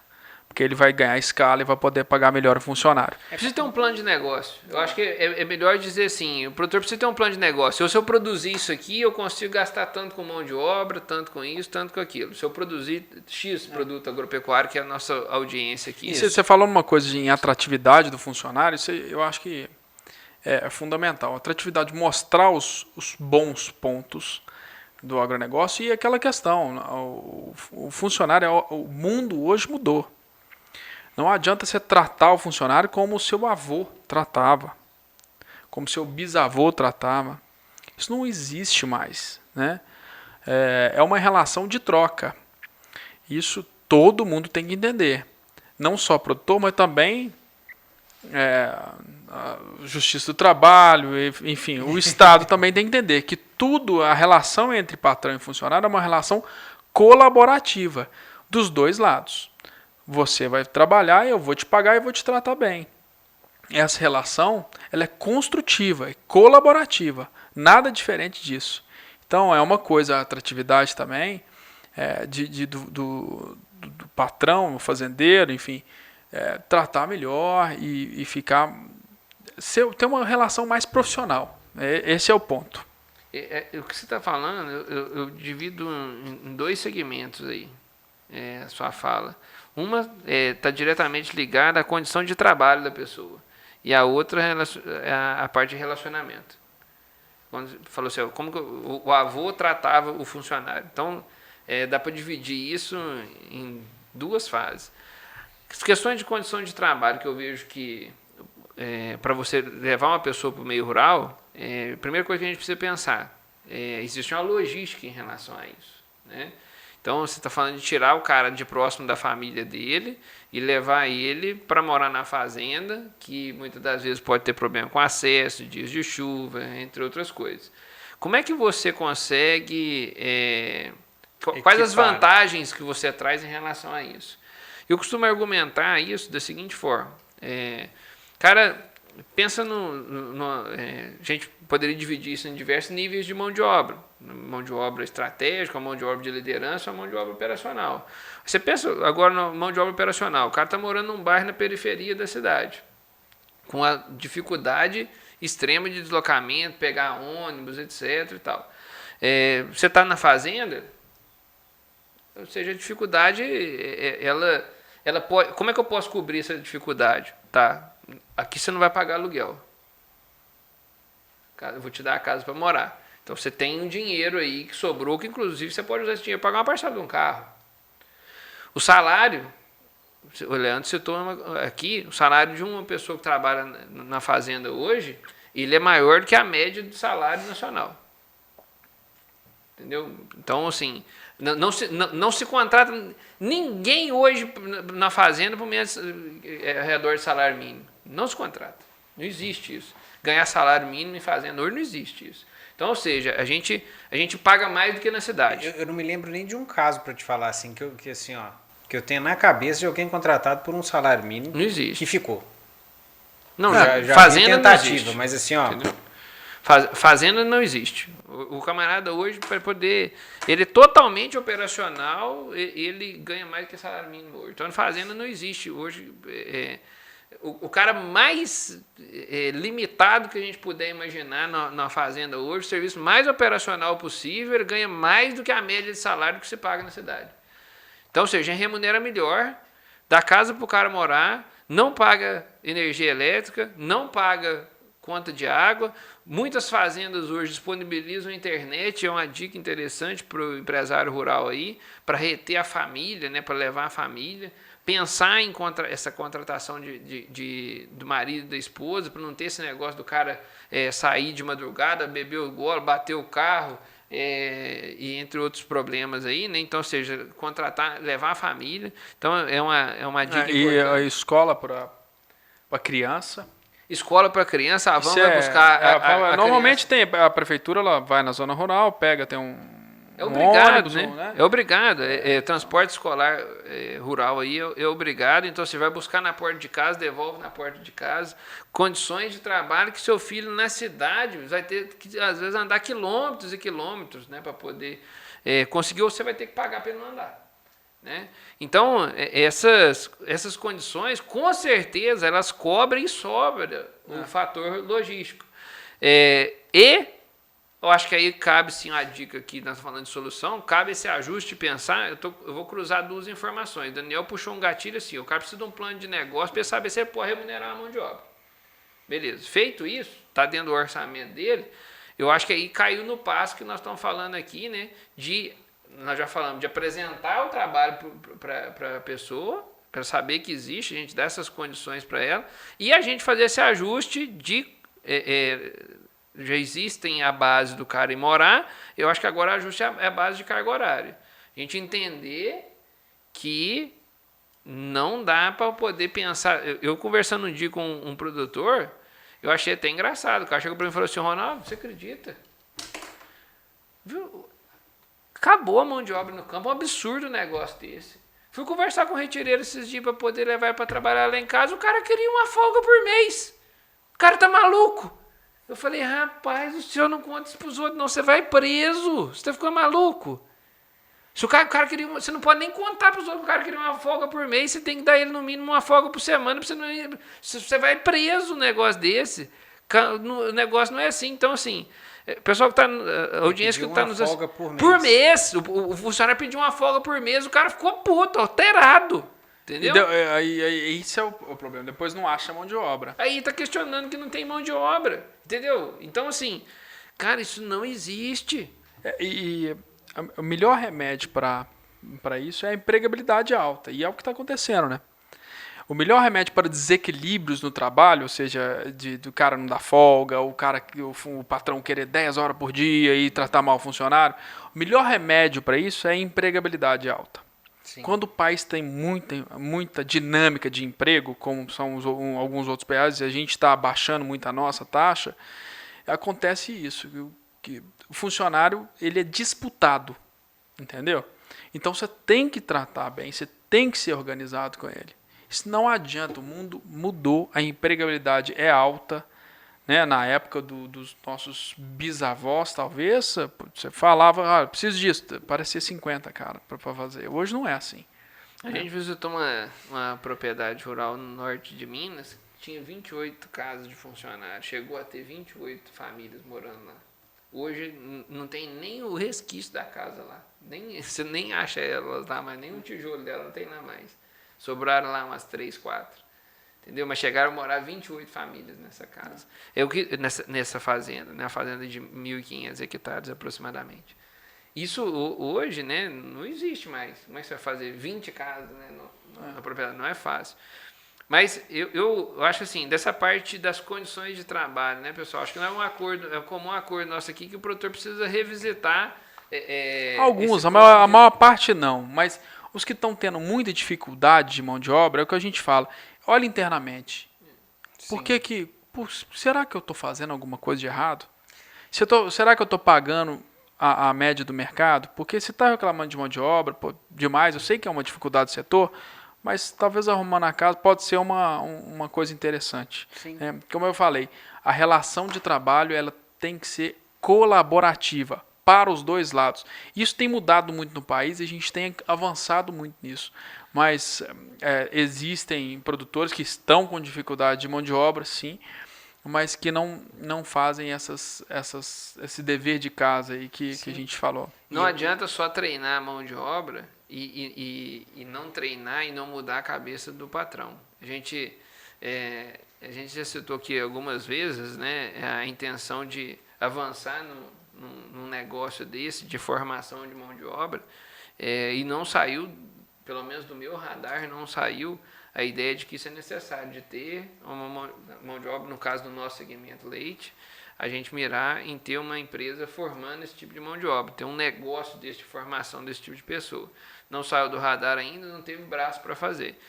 Porque ele vai ganhar escala e vai poder pagar melhor o funcionário. Precisa ter um plano de negócio. Eu acho que é melhor dizer assim, o produtor precisa ter um plano de negócio. Se eu produzir isso aqui, eu consigo gastar tanto com mão de obra, tanto com isso, tanto com aquilo. Se eu produzir X produto agropecuário, que é a nossa audiência aqui. E você falou uma coisa em atratividade do funcionário, isso eu acho que é fundamental. A atratividade, mostrar os bons pontos do agronegócio e aquela questão, o funcionário, o mundo hoje mudou. Não adianta você tratar o funcionário como o seu avô tratava, como o seu bisavô tratava. Isso não existe mais, né? É uma relação de troca. Isso todo mundo tem que entender. Não só o produtor, mas também a Justiça do Trabalho, enfim, o Estado também tem que entender que tudo, a relação entre patrão e funcionário é uma relação colaborativa dos dois lados. Você vai trabalhar, eu vou te pagar e vou te tratar bem. Essa relação ela é construtiva, é colaborativa, nada diferente disso. Então é uma coisa, a atratividade também do patrão, o fazendeiro, enfim, tratar melhor e ficar ter uma relação mais profissional. Esse é o ponto. O que você está falando, eu divido em dois segmentos aí, a sua fala. Uma está diretamente ligada à condição de trabalho da pessoa. E a outra é a parte de relacionamento. Quando falou assim, como que o avô tratava o funcionário. Então, dá para dividir isso em duas fases. As questões de condição de trabalho que eu vejo que, para você levar uma pessoa para o meio rural, a primeira coisa que a gente precisa pensar, existe uma logística em relação a isso, né? Então, você está falando de tirar o cara de próximo da família dele e levar ele para morar na fazenda, que muitas das vezes pode ter problema com acesso, dias de chuva, entre outras coisas. Como é que você consegue... quais as vantagens que você traz em relação a isso? Eu costumo argumentar isso da seguinte forma. Cara, pensa a gente poderia dividir isso em diversos níveis de mão de obra. Mão de obra estratégica, mão de obra de liderança, mão de obra operacional. Você pensa agora na mão de obra operacional. O cara está morando num bairro na periferia da cidade, com a dificuldade extrema de deslocamento, pegar ônibus, etc. E tal. Você está na fazenda, ou seja, a dificuldade, ela pode... Como é que eu posso cobrir essa dificuldade? Tá, aqui você não vai pagar aluguel. Eu vou te dar a casa para morar. Então você tem um dinheiro aí que sobrou, que inclusive você pode usar esse dinheiro para pagar uma parcela de um carro. O salário, o Leandro citou aqui, o salário de uma pessoa que trabalha na fazenda hoje, ele é maior do que a média do salário nacional. Entendeu? Então, assim, não se contrata ninguém hoje na fazenda por menos ao redor de salário mínimo. Não se contrata. Não existe isso. Ganhar salário mínimo em fazenda hoje não existe isso. Então, ou seja, a gente paga mais do que na cidade. Eu não me lembro nem de um caso para te falar assim, que assim, ó, que eu tenho na cabeça de alguém contratado por um salário mínimo Não existe. que ficou. Não, Já fazenda vi tentativa, não existe. mas assim, ó. Entendeu? Fazenda não existe. O camarada hoje, para poder. Ele é totalmente operacional, ele ganha mais do que salário mínimo hoje. Então, fazenda não existe. Hoje, o cara mais limitado que a gente puder imaginar na fazenda hoje, o serviço mais operacional possível, ele ganha mais do que a média de salário que se paga na cidade. Então, ou seja, remunera melhor, dá casa para o cara morar, não paga energia elétrica, não paga conta de água. Muitas fazendas hoje disponibilizam a internet, é uma dica interessante para o empresário rural aí, para reter a família, né, para levar a família. Pensar em essa contratação do marido e da esposa, para não ter esse negócio do cara sair de madrugada, beber o gole, bater o carro, e entre outros problemas aí, né? Então, ou seja, contratar, levar a família. Então, é uma dica importante. E a escola para criança. Escola para criança, a van vai buscar a normalmente criança. tem a prefeitura, ela vai na zona rural, pega, tem um obrigado, ônibus, né? É obrigado. Transporte escolar rural aí é obrigado. Então, você vai buscar na porta de casa, devolve na porta de casa. Condições de trabalho que seu filho na cidade vai ter que, às vezes, andar quilômetros e quilômetros, né, para poder conseguir, ou você vai ter que pagar para ele não andar. Né? Então, essas condições, com certeza, elas cobrem e sobra o fator logístico. E eu acho que aí cabe sim a dica aqui, nós estamos falando de solução, cabe esse ajuste de pensar, eu vou cruzar duas informações. Daniel puxou um gatilho assim, o cara precisa de um plano de negócio para saber se ele pode remunerar a mão de obra. Beleza, feito isso, está dentro do orçamento dele, eu acho que aí caiu no passo que nós estamos falando aqui, né, nós já falamos de apresentar o trabalho para a pessoa, para saber que existe, a gente dá essas condições para ela, e a gente fazer esse ajuste já existem a base do cara ir morar, eu acho que agora o ajuste é a base de carga horária. A gente entender que não dá para poder pensar. Eu conversando um dia com um produtor, eu achei até engraçado. O cara chegou para mim e falou assim: Ronaldo, você acredita? Viu? Acabou a mão de obra no campo, é um absurdo um negócio desse. Fui conversar com o retireiro esses dias para poder levar para trabalhar lá em casa, o cara queria uma folga por mês. O cara tá maluco. Eu falei, rapaz, o senhor não conta isso pros outros, não. Você vai preso. Você tá ficando maluco. Se o cara queria. Você não pode nem contar pros outros que o cara queria uma folga por mês. Você tem que dar ele no mínimo uma folga por semana. Pra você não ir, você vai preso um negócio desse. O negócio não é assim. Então, assim, o pessoal que tá. A audiência que tá nos. Folga por mês. Por mês. O funcionário pediu uma folga por mês. O cara ficou puto, alterado. Entendeu? Esse é o problema. Depois não acha mão de obra. Aí tá questionando que não tem mão de obra. Entendeu? Então, assim, cara, isso não existe. O melhor remédio para isso é a empregabilidade alta. E é o que está acontecendo, né? O melhor remédio para desequilíbrios no trabalho, ou seja, do cara não dar folga, o patrão querer 10 horas por dia e tratar mal o funcionário, o melhor remédio para isso é a empregabilidade alta. Sim. Quando o país tem muita dinâmica de emprego, como são alguns outros países, e a gente está abaixando muito a nossa taxa, acontece isso, que o funcionário ele é disputado, entendeu? Então você tem que tratar bem, você tem que ser organizado com ele. Isso não adianta, o mundo mudou, a empregabilidade é alta, né? Na época dos nossos bisavós, talvez, você falava, preciso disso, parecia 50, cara, para fazer. Hoje não é assim. A gente visitou uma propriedade rural no norte de Minas, tinha 28 casas de funcionários, chegou a ter 28 famílias morando lá. Hoje não tem nem o resquício da casa lá, você nem acha elas lá, mas nem um tijolo dela não tem lá mais. Sobraram lá umas 3, 4. Entendeu? Mas chegaram a morar 28 famílias nessa casa. Nessa fazenda, né? A fazenda de 1.500 hectares aproximadamente. Isso hoje, né, não existe mais. Como é que você vai fazer 20 casas, né, na propriedade? Não é fácil. Mas eu acho assim, dessa parte das condições de trabalho, né, pessoal? Acho que não é um acordo, é um comum acordo nosso aqui que o produtor precisa revisitar Alguns, a maior parte não, mas os que estão tendo muita dificuldade de mão de obra é o que a gente fala. Olha internamente. Será que eu estou fazendo alguma coisa de errado? Será que eu estou pagando a média do mercado? Porque se está reclamando de mão de obra, demais, eu sei que é uma dificuldade do setor, mas talvez arrumando a casa pode ser uma coisa interessante. Como eu falei, a relação de trabalho ela tem que ser colaborativa para os dois lados. Isso tem mudado muito no país e a gente tem avançado muito nisso. Mas existem produtores que estão com dificuldade de mão de obra, sim, mas que não fazem esse dever de casa aí que a gente falou. Não adianta só treinar a mão de obra e não treinar e não mudar a cabeça do patrão. A gente já citou aqui algumas vezes, né, a intenção de avançar num negócio desse, de formação de mão de obra, e não saiu, pelo menos do meu radar, não saiu a ideia de que isso é necessário, de ter uma mão de obra, no caso do nosso segmento leite, a gente mirar em ter uma empresa formando esse tipo de mão de obra, ter um negócio de formação desse tipo de pessoa. Não saiu do radar ainda, não teve braço para fazer.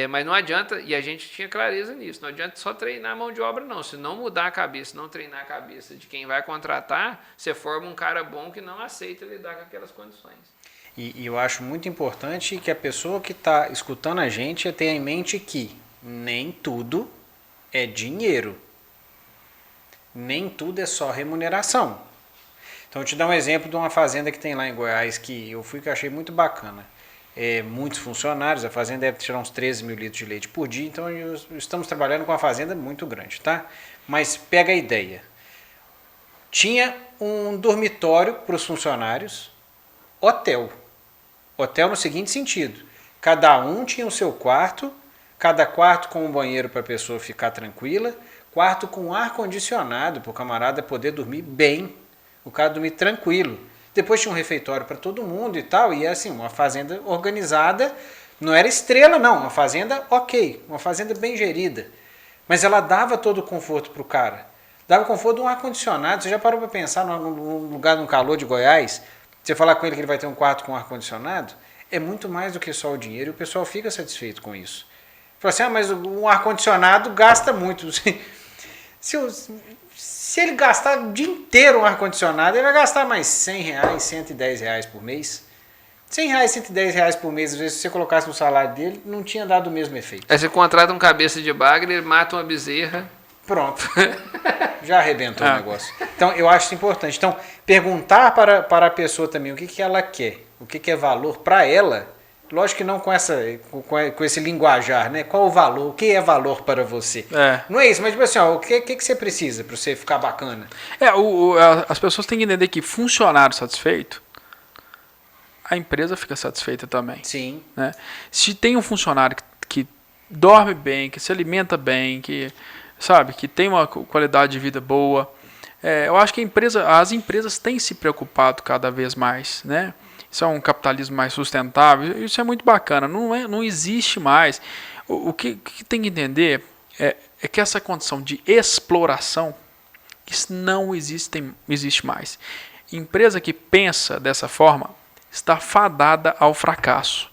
Mas não adianta, e a gente tinha clareza nisso, não adianta só treinar a mão de obra não, se não mudar a cabeça, não treinar a cabeça de quem vai contratar, você forma um cara bom que não aceita lidar com aquelas condições. E eu acho muito importante que a pessoa que está escutando a gente tenha em mente que nem tudo é dinheiro. Nem tudo é só remuneração. Então, eu te dar um exemplo de uma fazenda que tem lá em Goiás, que eu fui que eu achei muito bacana. Muitos funcionários, a fazenda deve tirar uns 13 mil litros de leite por dia, então estamos trabalhando com uma fazenda muito grande, tá? Mas pega a ideia. Tinha um dormitório para os funcionários, hotel. Hotel no seguinte sentido, cada um tinha o seu quarto, cada quarto com um banheiro para a pessoa ficar tranquila, quarto com ar-condicionado para o camarada poder dormir bem, o cara dormir tranquilo. Depois tinha um refeitório para todo mundo e tal, e assim, uma fazenda organizada, não era estrela não, uma fazenda ok, uma fazenda bem gerida, mas ela dava todo o conforto para o cara, dava o conforto de um ar-condicionado. Você já parou para pensar num lugar no calor de Goiás, você falar com ele que ele vai ter um quarto com ar-condicionado, é muito mais do que só o dinheiro e o pessoal fica satisfeito com isso. Fala assim, mas um ar-condicionado gasta muito. Se ele gastar o dia inteiro um ar-condicionado, ele vai gastar mais R$100, R$110 por mês. R$100, R$110 por mês, às vezes, se você colocasse no salário dele, não tinha dado o mesmo efeito. Aí você contrata um cabeça de bagre, ele mata uma bezerra. Pronto. Já arrebentou o negócio. Então, eu acho isso importante. Então, perguntar para a pessoa também o que ela quer, o que é valor para ela. Lógico que não com esse linguajar, né? Qual o valor? O que é valor para você? Não é isso, mas tipo assim, o que você precisa para você ficar bacana? As pessoas têm que entender que funcionário satisfeito, a empresa fica satisfeita também. Sim. Né? Se tem um funcionário que dorme bem, que se alimenta bem, que tem uma qualidade de vida boa, eu acho que as empresas têm se preocupado cada vez mais, né? Isso é um capitalismo mais sustentável, isso é muito bacana, não existe mais. O que tem que entender é que essa condição de exploração, isso não existe mais. Empresa que pensa dessa forma está fadada ao fracasso.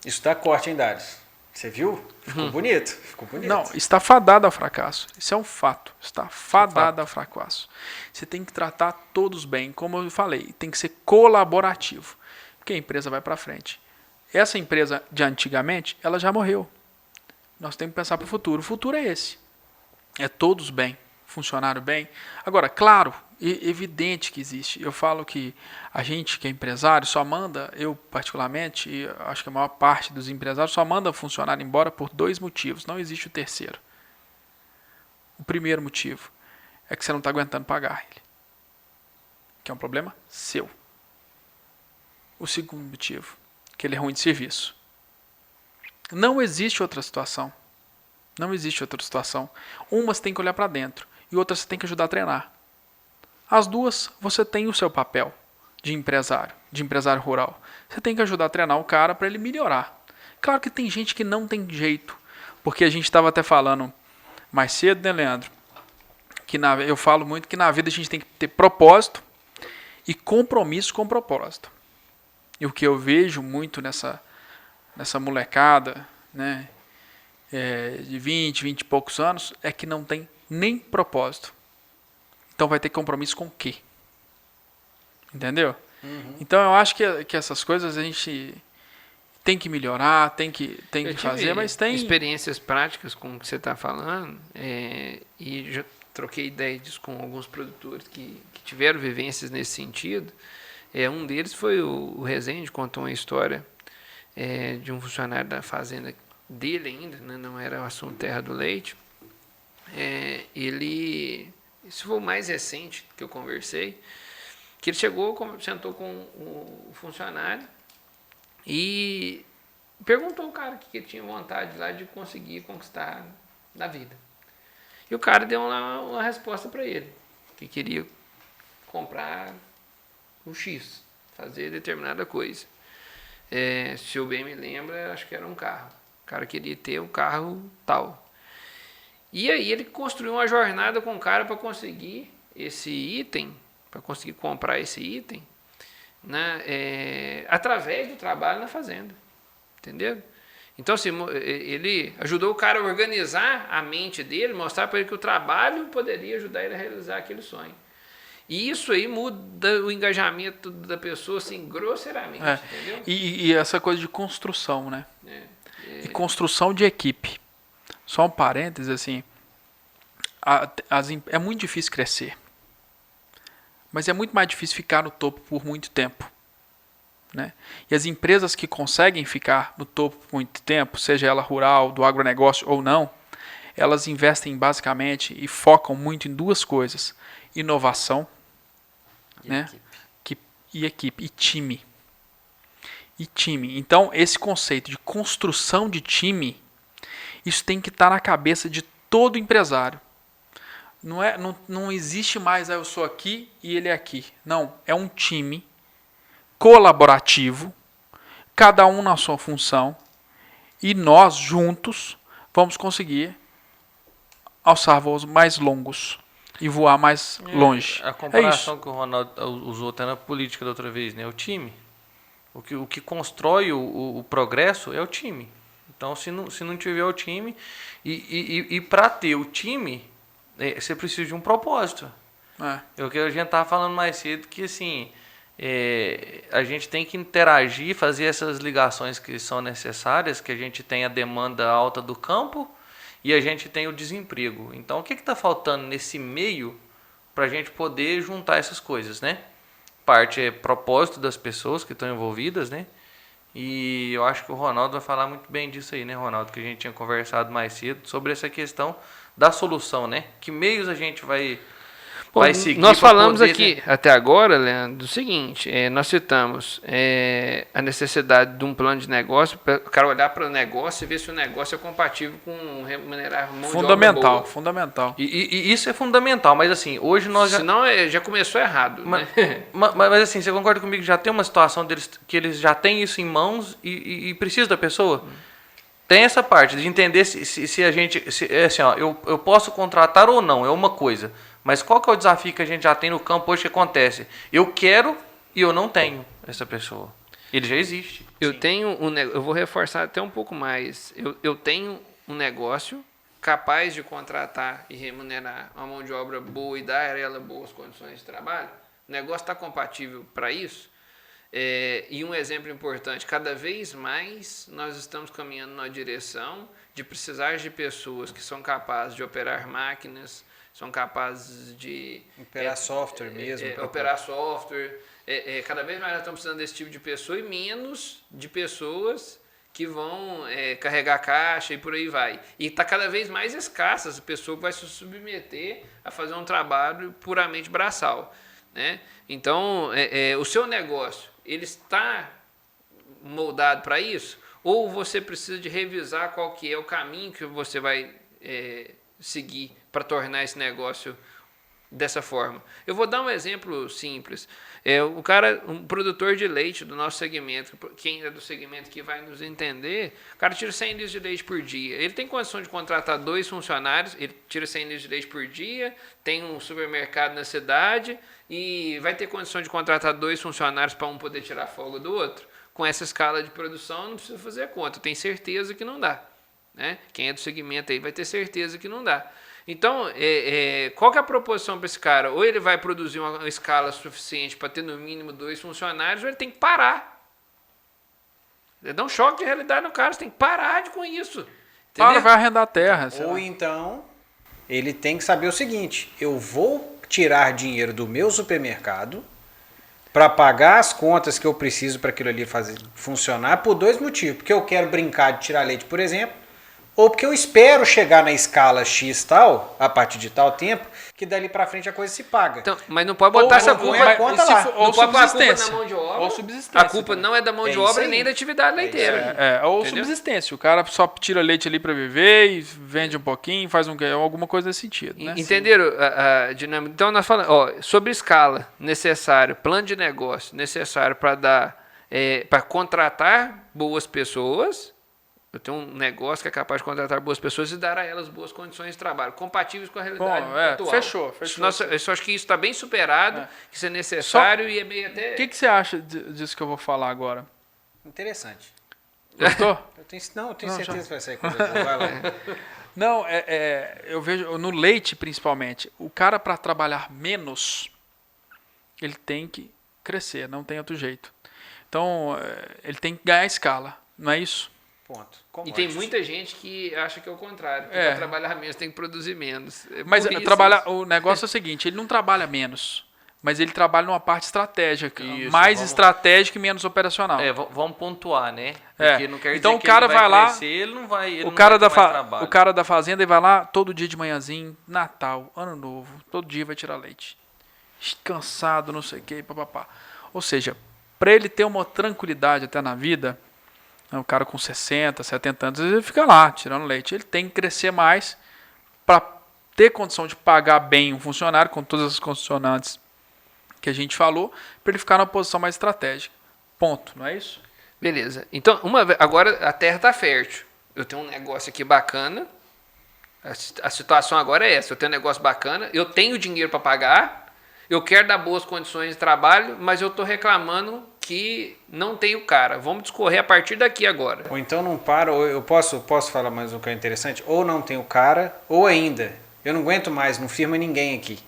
Isso dá corte, hein, Darius? Você viu? Ficou bonito. Não, está fadada ao fracasso. Isso é um fato. Está fadada ao fracasso. Você tem que tratar todos bem, como eu falei, tem que ser colaborativo. Porque a empresa vai para frente. Essa empresa de antigamente, ela já morreu. Nós temos que pensar para o futuro. O futuro é esse. É todos bem, funcionário bem. Agora, claro, evidente que existe. Eu falo que a gente que é empresário só manda, eu particularmente, e acho que a maior parte dos empresários só manda funcionário embora por 2 motivos. Não existe o terceiro. O primeiro motivo é que você não está aguentando pagar ele. Que é um problema seu. O segundo motivo, que ele é ruim de serviço. Não existe outra situação. Não existe outra situação. Uma você tem que olhar para dentro e outra você tem que ajudar a treinar. As duas você tem o seu papel de empresário rural. Você tem que ajudar a treinar o cara para ele melhorar. Claro que tem gente que não tem jeito, porque a gente estava até falando mais cedo, né, Leandro? Eu falo muito que na vida a gente tem que ter propósito e compromisso com propósito. E o que eu vejo muito nessa molecada, né, de 20 e poucos anos, é que não tem nem propósito. Então vai ter compromisso com o quê? Entendeu? Então eu acho que essas coisas a gente tem que melhorar, tem que fazer, mas tem... experiências práticas com o que você está falando, e já troquei ideia disso com alguns produtores que tiveram vivências nesse sentido. Um deles foi o Rezende, contou uma história de um funcionário da fazenda dele ainda, né, não era o assunto Terra do Leite. Isso foi o mais recente que eu conversei, que ele chegou, sentou com o funcionário e perguntou ao cara o que ele tinha vontade lá de conseguir conquistar na vida. E o cara deu uma resposta para ele, que queria comprar o X, fazer determinada coisa. Se eu bem me lembro, acho que era um carro. O cara queria ter um carro tal. E aí ele construiu uma jornada com o cara para conseguir esse item, para conseguir comprar esse item, né, através do trabalho na fazenda. Entendeu? Então, assim, ele ajudou o cara a organizar a mente dele, mostrar para ele que o trabalho poderia ajudar ele a realizar aquele sonho. E isso aí muda o engajamento da pessoa, assim, grosseiramente, entendeu? E essa coisa de construção, né? E construção de equipe. Só um parênteses, assim, é muito difícil crescer. Mas é muito mais difícil ficar no topo por muito tempo. Né? E as empresas que conseguem ficar no topo por muito tempo, seja ela rural, do agronegócio ou não, elas investem basicamente e focam muito em duas coisas: inovação, equipe, e time. Então, esse conceito de construção de time, isso tem que estar na cabeça de todo empresário. Não existe mais eu sou aqui e ele é aqui. Não, é um time colaborativo, cada um na sua função, e nós juntos vamos conseguir alçar voos mais longos e voar mais longe. A comparação que o Ronaldo usou até na política da outra vez, né? O time. O que constrói o progresso é o time. Então, se não tiver o time, e para ter o time, você precisa de um propósito. É o que a gente estava falando mais cedo, que assim, a gente tem que interagir, fazer essas ligações que são necessárias, que a gente tem a demanda alta do campo e a gente tem o desemprego. Então, o que está faltando nesse meio para a gente poder juntar essas coisas, né? Parte é propósito das pessoas que estão envolvidas, né? E eu acho que o Ronaldo vai falar muito bem disso aí, né, Ronaldo? Que a gente tinha conversado mais cedo sobre essa questão da solução, né? Que meios a gente vai seguir. Nós falamos poder, aqui, né, até agora, Leandro, do seguinte: nós citamos a necessidade de um plano de negócio, para o cara olhar para o negócio e ver se o negócio é compatível com remunerar mão de obra boa. Fundamental. E isso é fundamental, mas assim, hoje nós Senão já começou errado. Mas, né? mas assim, você concorda comigo que já tem uma situação deles que eles já têm isso em mãos e precisa da pessoa? Tem essa parte de entender se a gente... assim, ó, eu posso contratar ou não, é uma coisa. Mas qual que é o desafio que a gente já tem no campo hoje que acontece? Eu quero e eu não tenho essa pessoa. Ele já existe. Eu vou reforçar até um pouco mais. Eu tenho um negócio capaz de contratar e remunerar uma mão de obra boa e dar a ela boas condições de trabalho. O negócio está compatível para isso. E um exemplo importante: cada vez mais nós estamos caminhando na direção de precisar de pessoas que são capazes de operar máquinas, são capazes de operar software mesmo. Operar software. Cada vez mais nós estamos precisando desse tipo de pessoa e menos de pessoas que vão carregar caixa e por aí vai. E está cada vez mais escassa essa pessoa que vai se submeter a fazer um trabalho puramente braçal, né? Então, o seu negócio, ele está moldado para isso? Ou você precisa de revisar qual que é o caminho que você vai seguir para tornar esse negócio dessa forma. Eu vou dar um exemplo simples. Um produtor de leite do nosso segmento, quem é do segmento que vai nos entender, o cara tira 100 litros de leite por dia. Ele tem condição de contratar 2 funcionários, ele tira 100 litros de leite por dia, tem um supermercado na cidade e vai ter condição de contratar 2 funcionários para um poder tirar folga do outro? Com essa escala de produção, não precisa fazer conta. Eu tenho certeza que não dá. Né? Quem é do segmento aí vai ter certeza que não dá. Então, qual que é a proposição para esse cara? Ou ele vai produzir uma escala suficiente para ter no mínimo 2 funcionários, ou ele tem que parar. Ele dá um choque de realidade no cara, você tem que parar com isso. Para, vai arrendar a terra. Ou então, ele tem que saber o seguinte, eu vou tirar dinheiro do meu supermercado para pagar as contas que eu preciso para aquilo ali funcionar por 2 motivos. Porque eu quero brincar de tirar leite, por exemplo, ou porque eu espero chegar na escala X tal, a partir de tal tempo, que dali para frente a coisa se paga. Então, mas não pode botar essa culpa, ou subsistência. na mão de obra. Ou subsistência. A culpa não é da mão de obra nem da atividade leiteira. Ou Entendeu? subsistência. O cara só tira leite ali para viver e vende um pouquinho, faz alguma coisa nesse sentido. Né? Entenderam a dinâmica? Então, nós falamos sobre escala necessário, plano de negócio necessário para para contratar boas pessoas. Eu tenho um negócio que é capaz de contratar boas pessoas e dar a elas boas condições de trabalho, compatíveis com a realidade atual. Fechou. Eu acho que isso está bem superado, que isso é necessário e é meio até... O que você acha disso que eu vou falar agora? Interessante. Gostou? Eu tenho certeza que vai sair coisa boa. Vai lá. Não, eu vejo no leite principalmente, o cara para trabalhar menos, ele tem que crescer, não tem outro jeito. Então, ele tem que ganhar escala, não é isso? Ponto. E tem muita gente que acha que é o contrário, que para trabalhar menos tem que produzir menos. Mas o negócio é o seguinte, ele não trabalha menos, mas ele trabalha numa parte estratégica, estratégica e menos operacional. Vamos pontuar, né? Porque não quer então dizer o cara que ele vai lá, crescer, ele não vai o cara da fazenda ele vai lá todo dia de manhãzinho, Natal, Ano Novo, todo dia vai tirar leite. Cansado, não sei o que, papapá. Ou seja, para ele ter uma tranquilidade até na vida, o cara com 60, 70 anos, ele fica lá tirando leite. Ele tem que crescer mais para ter condição de pagar bem um funcionário, com todas as condicionantes que a gente falou, para ele ficar numa posição mais estratégica. Ponto, não é isso? Beleza. Então, agora a terra está fértil. Eu tenho um negócio aqui bacana. A situação agora é essa. Eu tenho um negócio bacana, eu tenho dinheiro para pagar, eu quero dar boas condições de trabalho, mas eu estou reclamando que não tem o cara. Vamos discorrer a partir daqui agora. Ou então não para, ou eu posso falar mais um que é interessante, ou não tem o cara, ou ainda, eu não aguento mais, não firma ninguém aqui.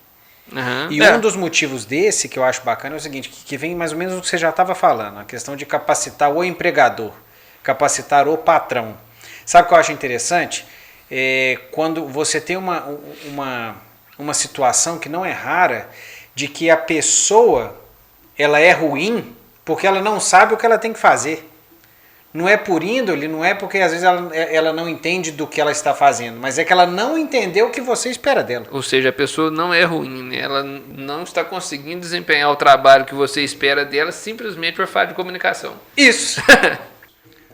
E um dos motivos desse, que eu acho bacana, é o seguinte, que vem mais ou menos do que você já estava falando, a questão de capacitar o empregador, capacitar o patrão. Sabe o que eu acho interessante? Quando você tem uma situação que não é rara, de que a pessoa ela é ruim porque ela não sabe o que ela tem que fazer. Não é por índole, não é porque às vezes ela não entende do que ela está fazendo, mas é que ela não entendeu o que você espera dela. Ou seja, a pessoa não é ruim, né? Ela não está conseguindo desempenhar o trabalho que você espera dela simplesmente por falta de comunicação. Isso!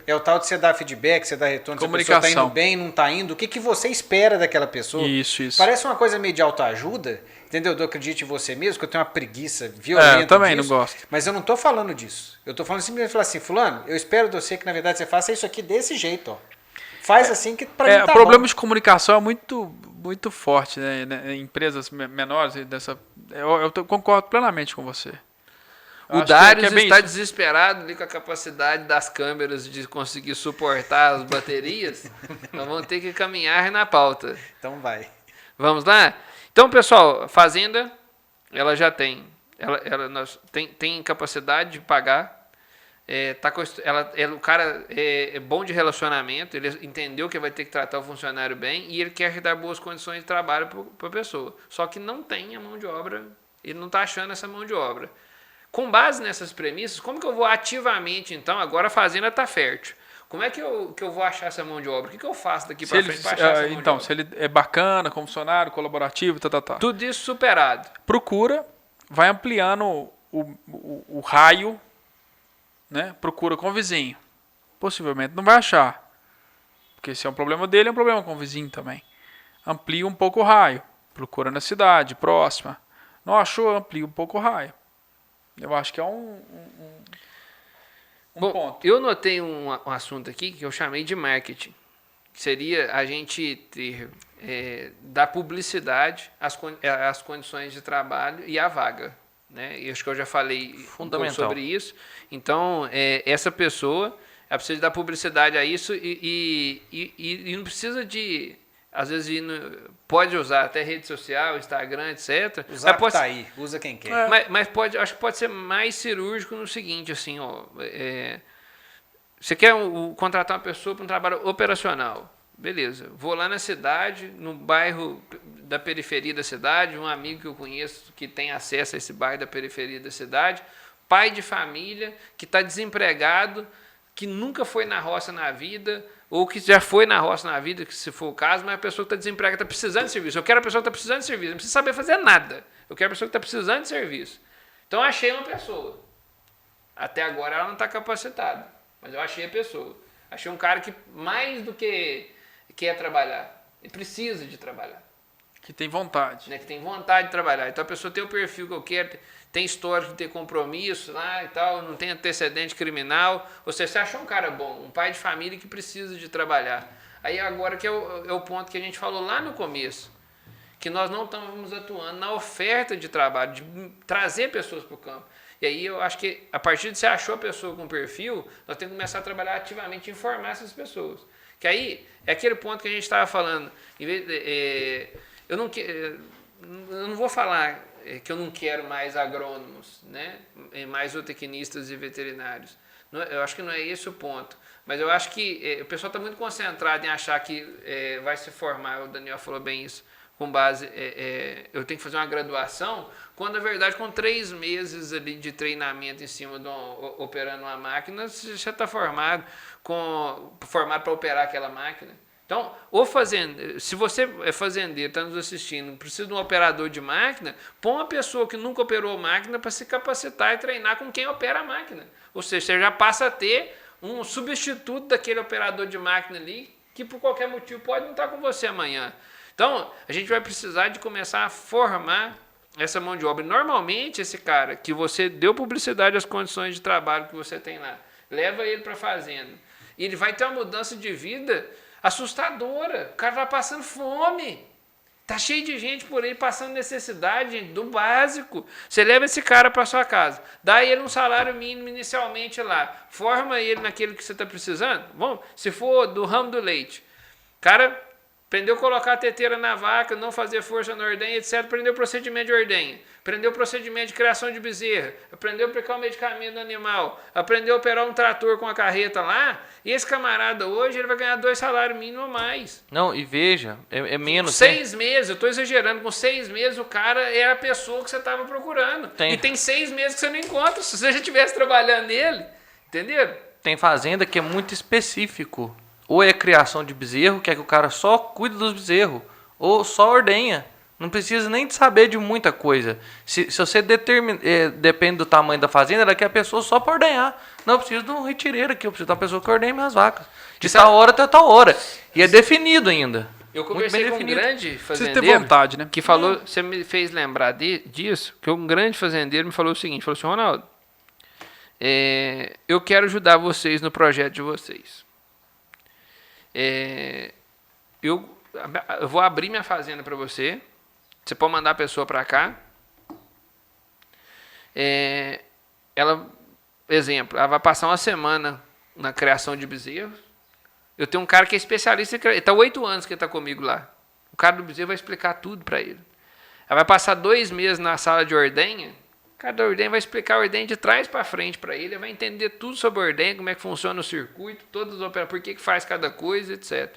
É o tal de você dar feedback, você dar retorno, se a pessoa está indo bem, não está indo, o que você espera daquela pessoa. Isso. Parece uma coisa meio de autoajuda, entendeu? Eu acredito em você mesmo, que eu tenho uma preguiça violenta eu também disso, não gosto. Mas eu não estou falando disso. Eu estou falando simplesmente falar assim, fulano, eu espero de você que na verdade você faça isso aqui desse jeito, ó. Faz assim que para mim tá o problema bom. de comunicação é muito forte, né? Em empresas menores, eu concordo plenamente com você. O Darius está desesperado ali com a capacidade das câmeras de conseguir suportar as baterias. Nós vamos ter que caminhar na pauta. Então vai. Vamos lá? Então, pessoal, a fazenda, ela já tem. Nós tem capacidade de pagar. O cara é bom de relacionamento, ele entendeu que vai ter que tratar o funcionário bem e ele quer dar boas condições de trabalho para a pessoa. Só que não tem a mão de obra, ele não está achando essa mão de obra. Com base nessas premissas, como que eu vou ativamente, então, agora a fazenda está fértil, como é que eu vou achar essa mão de obra? O que eu faço daqui para frente para achar essa mão de obra? Então, se ele é bacana, como funcionário, colaborativo, Tudo isso superado. Procura, vai ampliando o raio, né? Procura com o vizinho. Possivelmente não vai achar, porque se é um problema dele, é um problema com o vizinho também. Amplia um pouco o raio. Procura na cidade, próxima. Não achou? Amplia um pouco o raio. Eu acho que é um Bom, ponto. eu notei um assunto aqui que eu chamei de marketing. Que seria a gente ter, dar publicidade às condições de trabalho e à vaga. Né? E acho que eu já falei um pouco sobre isso. Então, essa pessoa ela precisa dar publicidade a isso e não precisa de... Às vezes pode usar até rede social, Instagram, etc. Usar pode tá aí, usa quem quer. Mas acho que pode ser mais cirúrgico no seguinte, assim, ó, você quer contratar uma pessoa para um trabalho operacional. Beleza, vou lá na cidade, no bairro da periferia da cidade, um amigo que eu conheço que tem acesso a esse bairro da periferia da cidade, pai de família, que está desempregado, que nunca foi na roça na vida, ou que já foi na roça na vida, que se for o caso, mas a pessoa que está desempregada está precisando de serviço. Eu quero a pessoa que está precisando de serviço, não precisa saber fazer nada. Eu quero a pessoa que está precisando de serviço. Então, eu achei uma pessoa. Até agora ela não está capacitada, mas eu achei a pessoa. Achei um cara que, mais do que quer trabalhar, ele precisa de trabalhar. Que tem vontade. Né, que tem vontade de trabalhar. Então, a pessoa tem o perfil que eu quero, tem histórico de ter compromisso lá e tal, não tem antecedente criminal. Ou seja, você achou um cara bom, um pai de família que precisa de trabalhar. Aí agora que é o ponto que a gente falou lá no começo, que nós não estamos atuando na oferta de trabalho, de trazer pessoas para o campo. E aí eu acho que a partir de você achou a pessoa com perfil, nós temos que começar a trabalhar ativamente e informar essas pessoas. Que aí é aquele ponto que a gente estava falando. Eu não vou falar que eu não quero mais agrônomos, né? Mais zootecnistas e veterinários. Eu acho que não é esse o ponto. Mas eu acho que o pessoal está muito concentrado em achar que vai se formar, o Daniel falou bem isso, com base, eu tenho que fazer uma graduação, quando na verdade com 3 meses ali de treinamento em cima de operando uma máquina, você já está formado para operar aquela máquina. Então, se você é fazendeiro, está nos assistindo, precisa de um operador de máquina, põe uma pessoa que nunca operou máquina para se capacitar e treinar com quem opera a máquina. Ou seja, você já passa a ter um substituto daquele operador de máquina ali, que por qualquer motivo pode não estar com você amanhã. Então, a gente vai precisar de começar a formar essa mão de obra. Normalmente, esse cara que você deu publicidade às condições de trabalho que você tem lá, leva ele para a fazenda. E ele vai ter uma mudança de vida assustadora. O cara está passando fome. Está cheio de gente por aí passando necessidade, gente, do básico. Você leva esse cara para sua casa, dá ele um salário mínimo inicialmente lá, forma ele naquilo que você está precisando. Bom, se for do ramo do leite, cara... Aprendeu a colocar a teteira na vaca, não fazer força na ordenha, etc. Aprendeu o procedimento de ordenha. Aprendeu o procedimento de criação de bezerra. Aprendeu a aplicar o medicamento no animal. Aprendeu a operar um trator com a carreta lá. E esse camarada hoje ele vai ganhar 2 salários mínimos a mais. Não, e veja, é menos. 6 meses, eu estou exagerando. Com 6 meses o cara é a pessoa que você estava procurando. E tem 6 meses que você não encontra. Se você já estivesse trabalhando nele, entenderam? Tem fazenda que é muito específico. Ou é criação de bezerro, que é que o cara só cuida dos bezerros, ou só ordenha. Não precisa nem de saber de muita coisa. Se você depende do tamanho da fazenda, ela quer a pessoa só para ordenhar. Não, eu preciso de um retireiro aqui, eu preciso de uma pessoa que ordenhe minhas vacas. De tal hora até tal hora. E é definido ainda. Eu conversei com um grande fazendeiro, ter vontade, né? Que falou, você me fez lembrar disso, que um grande fazendeiro me falou o seguinte, falou assim, Ronaldo, eu quero ajudar vocês no projeto de vocês. Eu vou abrir minha fazenda para você. Você pode mandar a pessoa para cá. Exemplo, ela vai passar uma semana na criação de bezerros. Eu tenho um cara que é especialista, ele está 8 anos que ele está comigo lá. O cara do bezerro vai explicar tudo para ele. Ela vai passar 2 meses na sala de ordenha. Cada ordenha vai explicar a ordenha de trás para frente para ele, vai entender tudo sobre a ordenha, como é que funciona o circuito, todas as operações, por que faz cada coisa, etc.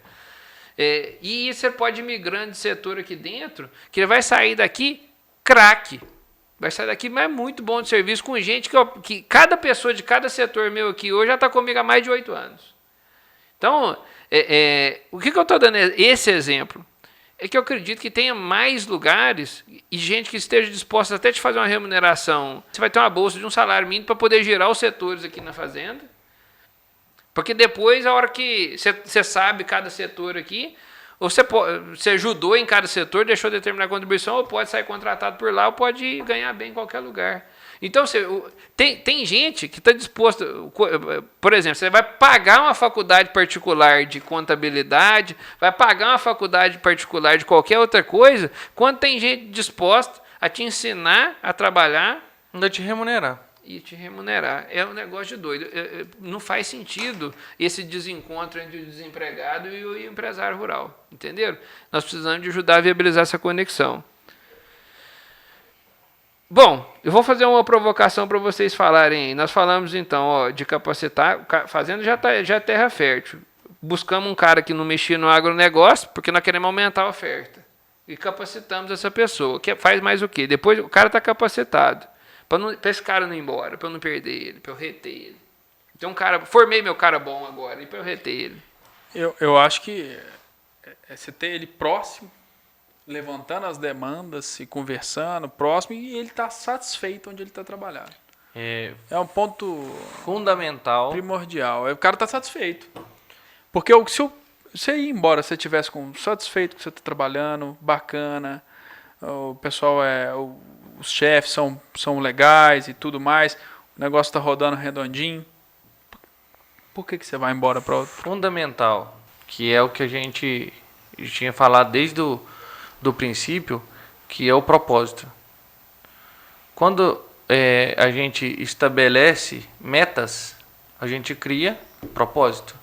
E você pode ir migrando de setor aqui dentro, que ele vai sair daqui craque. Vai sair daqui, mas muito bom de serviço, com gente que cada pessoa de cada setor meu aqui hoje já está comigo há mais de 8 anos. Então, o que eu estou dando esse exemplo? É que eu acredito que tenha mais lugares e gente que esteja disposta até de fazer uma remuneração. Você vai ter uma bolsa de um salário mínimo para poder girar os setores aqui na fazenda. Porque depois, a hora que você sabe cada setor aqui, Ou você ajudou em cada setor, deixou determinada contribuição, ou pode sair contratado por lá, ou pode ganhar bem em qualquer lugar. Então, tem gente que está disposta... Por exemplo, você vai pagar uma faculdade particular de contabilidade, vai pagar uma faculdade particular de qualquer outra coisa, quando tem gente disposta a te ensinar a trabalhar... Ainda te remunerar. E te remunerar. É um negócio de doido. Não faz sentido esse desencontro entre o desempregado e o empresário rural. Entenderam? Nós precisamos de ajudar a viabilizar essa conexão. Bom, eu vou fazer uma provocação para vocês falarem aí. Nós falamos então de capacitar. Fazenda já é terra fértil. Buscamos um cara que não mexia no agronegócio, porque nós queremos aumentar a oferta. E capacitamos essa pessoa. Que faz mais o quê? Depois o cara está capacitado. Para esse cara não ir embora, para eu não perder ele, para eu reter ele. Então, formei meu cara bom agora, e para eu reter ele. Eu acho que você ter ele próximo, levantando as demandas e conversando, próximo, e ele está satisfeito onde ele está trabalhando. É um ponto fundamental, primordial. O cara está satisfeito. Porque se você ir embora, se você estivesse satisfeito com o que você está trabalhando, bacana, o pessoal os chefes são legais e tudo mais, o negócio está rodando redondinho, por que você vai embora para outro? Fundamental, que é o que a gente tinha falado desde do princípio, que é o propósito. Quando a gente estabelece metas, a gente cria propósito.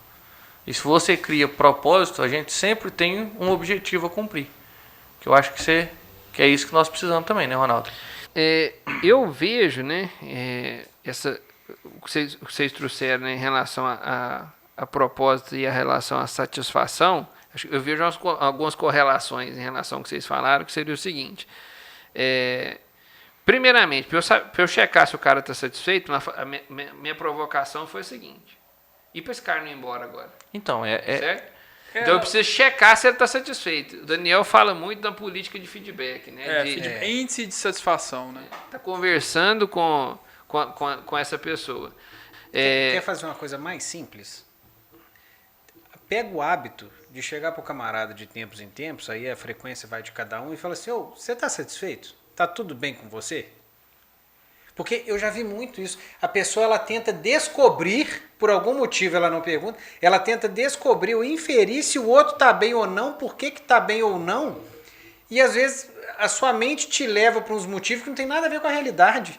E se você cria propósito, a gente sempre tem um objetivo a cumprir. Que eu acho que é isso que nós precisamos também, né, Ronaldo? Eu vejo, né, o que vocês trouxeram, né, em relação a propósito e a relação à satisfação. Eu vejo algumas correlações em relação ao que vocês falaram, que seria o seguinte. Primeiramente, para eu checar se o cara está satisfeito, minha provocação foi a seguinte: e para esse cara não ir embora agora? Então, certo? Então eu preciso checar se ele está satisfeito. O Daniel fala muito da política de feedback, né? Índice de satisfação, né? Está conversando com essa pessoa. Quer fazer uma coisa mais simples? Pega o hábito de chegar para o camarada de tempos em tempos, aí a frequência vai de cada um, e fala assim: você está satisfeito? Está tudo bem com você? Porque eu já vi muito isso. A pessoa ela tenta descobrir, por algum motivo ela não pergunta, ela tenta descobrir ou inferir se o outro está bem ou não, por que está bem ou não. E às vezes a sua mente te leva para uns motivos que não tem nada a ver com a realidade.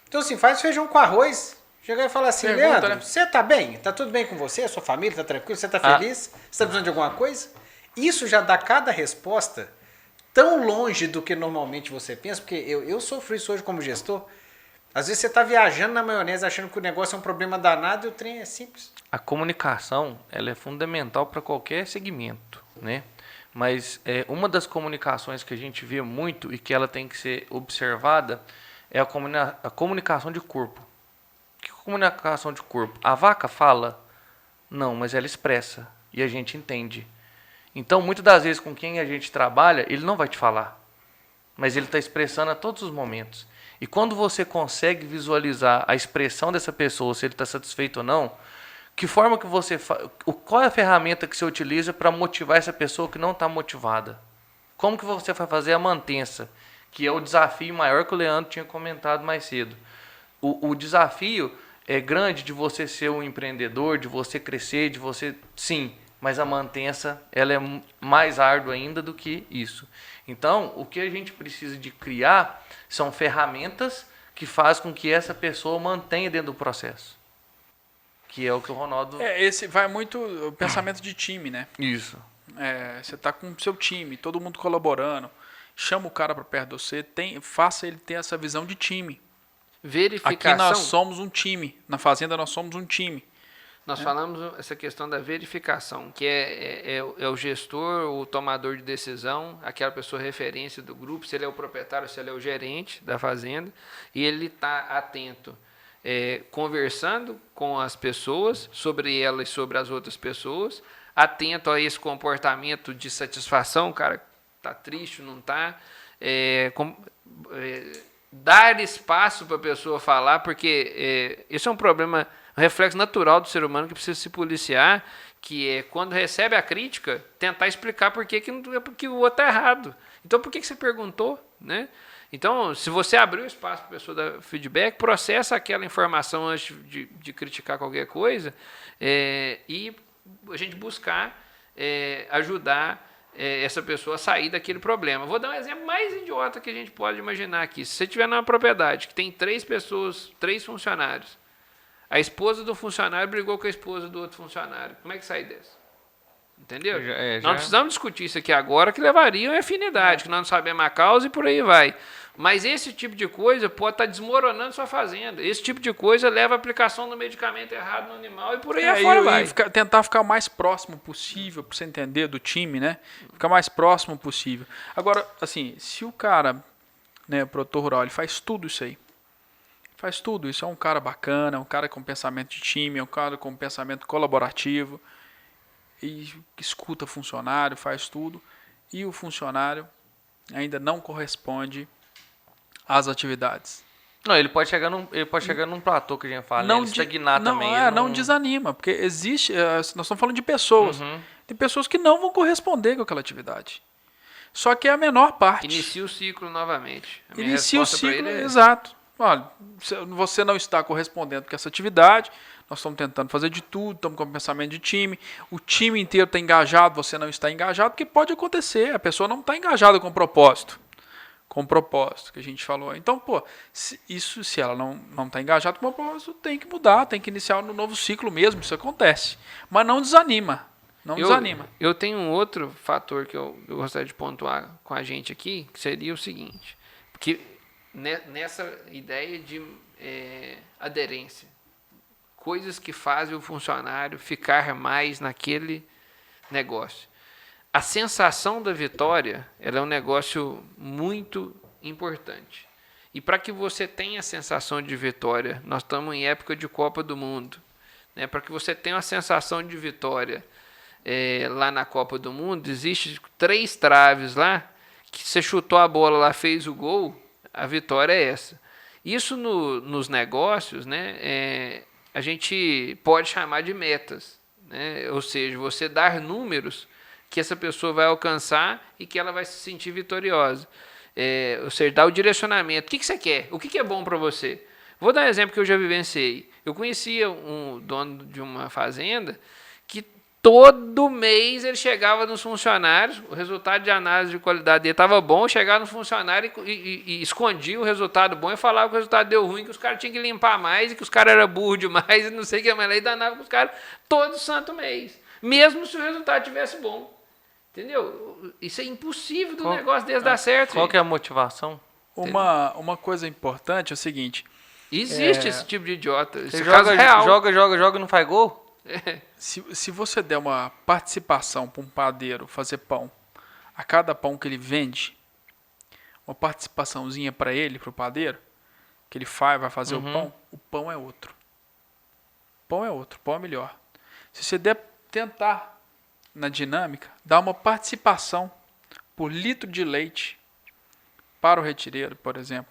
Então assim, faz feijão com arroz. Chega e fala assim: Leandro, né? Você está bem? Está tudo bem com você? A sua família está tranquila? Você está feliz? Você está precisando de alguma coisa? Isso já dá cada resposta tão longe do que normalmente você pensa, porque eu sofro isso hoje como gestor. Às vezes você está viajando na maionese achando que o negócio é um problema danado e o trem é simples. A comunicação ela é fundamental para qualquer segmento, né? Mas uma das comunicações que a gente vê muito e que ela tem que ser observada é a comunicação de corpo. Que comunicação de corpo? A vaca fala? Não, mas ela expressa e a gente entende. Então, muitas das vezes com quem a gente trabalha, ele não vai te falar, mas ele está expressando a todos os momentos. E quando você consegue visualizar a expressão dessa pessoa, se ele está satisfeito ou não, que forma que você qual é a ferramenta que você utiliza para motivar essa pessoa que não está motivada? Como que você vai fazer a mantença? Que é o desafio maior que o Leandro tinha comentado mais cedo. O desafio é grande de você ser um empreendedor, de você crescer, de você... Sim, mas a mantença ela é mais árdua ainda do que isso. Então, o que a gente precisa de criar são ferramentas que fazem com que essa pessoa mantenha dentro do processo. Que é o que o Ronaldo... Esse vai muito o pensamento de time, né? Isso. Você está com o seu time, todo mundo colaborando. Chama o cara para perto de você, faça ele ter essa visão de time. Verificação. Aqui nós somos um time. Na Fazenda nós somos um time. Nós falamos essa questão da verificação, que é o gestor, o tomador de decisão, aquela pessoa referência do grupo, se ele é o proprietário, se ele é o gerente da fazenda, e ele está atento, conversando com as pessoas, sobre ela e sobre as outras pessoas, atento a esse comportamento de satisfação, o cara está triste, não está, dar espaço para a pessoa falar, porque isso é um problema, um reflexo natural do ser humano que precisa se policiar, que é quando recebe a crítica, tentar explicar por que o outro está errado. Então, por que você perguntou, né? Então, se você abriu espaço para a pessoa dar feedback, processa aquela informação antes de criticar qualquer coisa e a gente buscar ajudar essa pessoa a sair daquele problema. Vou dar um exemplo mais idiota que a gente pode imaginar aqui. Se você estiver numa propriedade que tem 3 funcionários, a esposa do funcionário brigou com a esposa do outro funcionário, como é que sai dessa? Entendeu? Nós não precisamos discutir isso aqui agora, que levaria a afinidade, que nós não sabemos a causa e por aí vai. Mas esse tipo de coisa pode estar desmoronando sua fazenda. Esse tipo de coisa leva a aplicação do medicamento errado no animal e por aí afora vai. Tentar ficar o mais próximo possível, para você entender, do time, né? Ficar mais próximo possível. Agora, assim, se o cara, né, o produtor rural, ele faz tudo isso aí. Faz tudo isso. É um cara bacana, um cara com pensamento de time, é um cara com pensamento colaborativo. E escuta funcionário, faz tudo. E o funcionário ainda não corresponde às atividades. Não, ele pode chegar num platô que a gente fala, não estagnar também. Não desanima, porque existe, nós estamos falando de pessoas. Tem pessoas que não vão corresponder com aquela atividade. Só que é a menor parte. Inicia o ciclo novamente. Inicia o ciclo, exato. Olha, você não está correspondendo com essa atividade, nós estamos tentando fazer de tudo, estamos com pensamento de time, o time inteiro está engajado, você não está engajado, porque pode acontecer, a pessoa não está engajada com o propósito que a gente falou. Então, se ela não está engajada com o propósito, tem que mudar, tem que iniciar um novo ciclo mesmo, isso acontece. Mas não desanima, desanima. Eu tenho um outro fator que eu gostaria de pontuar com a gente aqui, que seria o seguinte, porque nessa ideia de aderência, coisas que fazem o funcionário ficar mais naquele negócio. A sensação da vitória, ela é um negócio muito importante. E para que você tenha a sensação de vitória, nós estamos em época de Copa do Mundo, né? Para que você tenha a sensação de vitória lá na Copa do Mundo, existe 3 traves lá, que você chutou a bola lá, fez o gol, a vitória é essa. Isso nos negócios, né, a gente pode chamar de metas, né? Ou seja, você dar números que essa pessoa vai alcançar e que ela vai se sentir vitoriosa. Ou seja, dar o direcionamento. O que você quer? O que é bom para você? Vou dar um exemplo que eu já vivenciei. Eu conhecia um dono de uma fazenda que todo mês ele chegava nos funcionários, o resultado de análise de qualidade dele estava bom, chegava no funcionário e escondia o resultado bom e falava que o resultado deu ruim, que os caras tinham que limpar mais e que os caras eram burros demais e não sei o que mais, e danava com os caras todo santo mês, mesmo se o resultado tivesse bom. Entendeu? Isso é impossível do negócio desse dar certo. Qual que é a motivação? Uma coisa importante é o seguinte. Existe esse tipo de idiota. Você joga e não faz gol? Se você der uma participação para um padeiro fazer pão, a cada pão que ele vende, uma participaçãozinha para ele, para o padeiro, que ele vai fazer o pão é outro. O pão é melhor. Se você tentar na dinâmica, dar uma participação por litro de leite para o retireiro, por exemplo,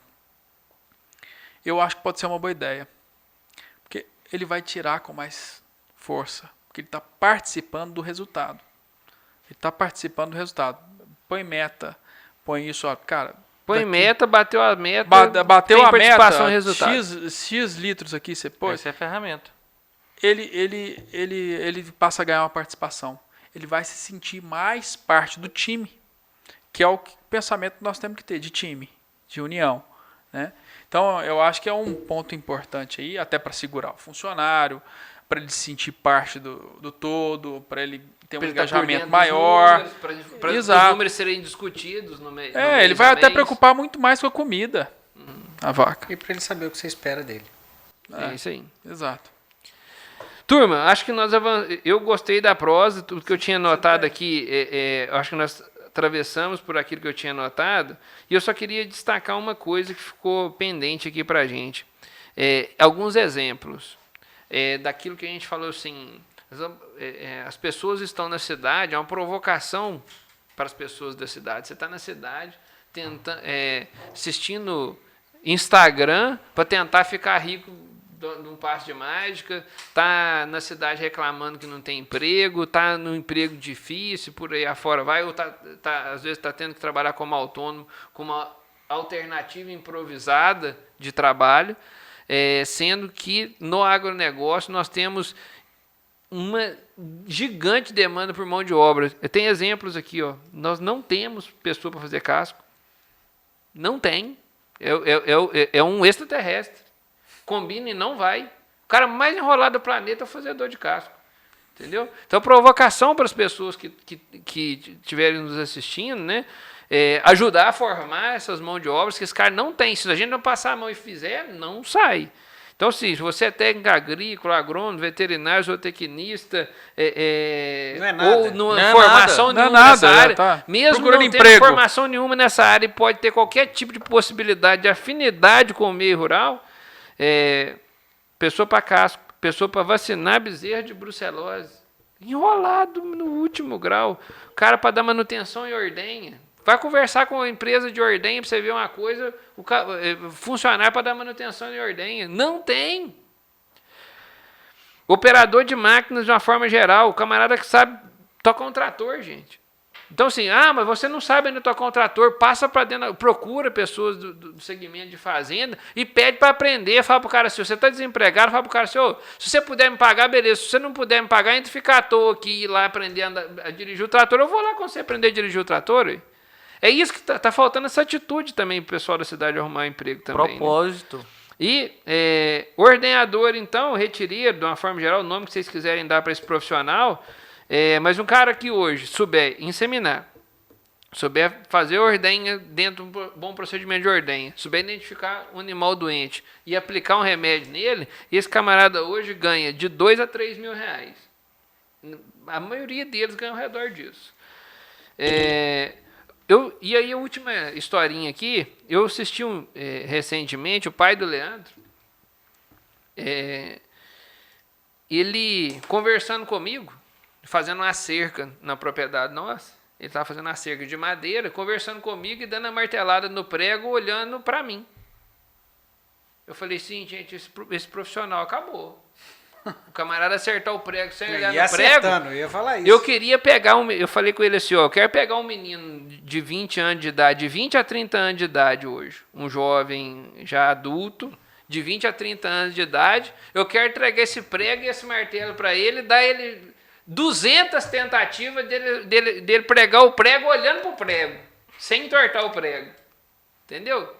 eu acho que pode ser uma boa ideia. Porque ele vai tirar com mais força, porque ele está participando do resultado. Põe meta, põe isso, ó, cara. Meta, bateu a meta. Bateu a meta. Resultado. X litros aqui você pôs. Essa é a ferramenta. Ele passa a ganhar uma participação. Ele vai se sentir mais parte do time, que é o pensamento que nós temos que ter de time, de união, né? Então, eu acho que é um ponto importante aí, até para segurar o funcionário, para ele se sentir parte do todo, para ele ter um engajamento maior. Para os números serem discutidos no meio. Ele vai até preocupar muito mais com a comida, a vaca. E para ele saber o que você espera dele. É isso aí. Exato. Turma, acho que eu gostei da prosa, tudo que eu tinha notado aqui, acho que nós atravessamos por aquilo que eu tinha notado, e eu só queria destacar uma coisa que ficou pendente aqui para a gente. Alguns exemplos daquilo que a gente falou assim, as pessoas estão na cidade, é uma provocação para as pessoas da cidade. Você está na cidade, assistindo Instagram para tentar ficar rico num passe de mágica, tá na cidade reclamando que não tem emprego, tá no emprego difícil, por aí afora vai, ou às vezes está tendo que trabalhar como autônomo, com uma alternativa improvisada de trabalho, sendo que no agronegócio nós temos uma gigante demanda por mão de obra. Eu tenho exemplos aqui, ó. Nós não temos pessoa para fazer casco. Não tem. É um extraterrestre. Combina e não vai. O cara mais enrolado do planeta é o fazedor de casco. Entendeu? Então, provocação para as pessoas que estiverem nos assistindo, né? Ajudar a formar essas mãos de obras que esse cara não tem. Se a gente não passar a mão e fizer, não sai. Então, se você é técnico agrícola, agrônomo, veterinário, zootecnista, ou não é formação nenhuma nessa área, mesmo não tendo formação nenhuma nessa área e pode ter qualquer tipo de possibilidade de afinidade com o meio rural, pessoa para casco, pessoa para vacinar bezerra de brucelose, enrolado no último grau, cara para dar manutenção em ordenha. Vai conversar com a empresa de ordenha para você ver uma coisa, funcionário para dar manutenção em ordenha. Não tem. Operador de máquinas de uma forma geral, o camarada que sabe tocar um trator, gente. Então, assim, mas você não sabe ainda tocar um trator, passa para dentro, procura pessoas do segmento de fazenda e pede para aprender. Fala para o cara, se você está desempregado, fala para o cara, se você puder me pagar, beleza. Se você não puder me pagar, entre ficar à toa aqui e ir lá aprender a dirigir o trator, eu vou lá com você aprender a dirigir o trator, ué. É isso que tá faltando, essa atitude também para o pessoal da cidade arrumar um emprego também. Propósito. Né? E ordenador, então, retireiro, de uma forma geral, o nome que vocês quiserem dar para esse profissional, mas um cara que hoje souber inseminar, souber fazer ordenha dentro de um bom procedimento de ordenha, souber identificar um animal doente e aplicar um remédio nele, esse camarada hoje ganha de 2 a 3 mil reais. A maioria deles ganha ao redor disso. E aí a última historinha aqui, eu assisti recentemente, o pai do Leandro, ele conversando comigo, fazendo uma cerca na propriedade nossa, ele estava fazendo uma cerca de madeira, conversando comigo e dando a martelada no prego, olhando para mim. Eu falei, sim, gente, esse profissional acabou. O camarada acertar o prego sem olhar no prego. Eu ia falar isso. Eu queria pegar eu falei com ele assim, eu quero pegar um menino de 20 anos de idade, de 20 a 30 anos de idade hoje, um jovem já adulto, de 20 a 30 anos de idade, eu quero entregar esse prego e esse martelo para ele, dar ele 200 tentativas dele pregar o prego olhando para o prego, sem entortar o prego. Entendeu?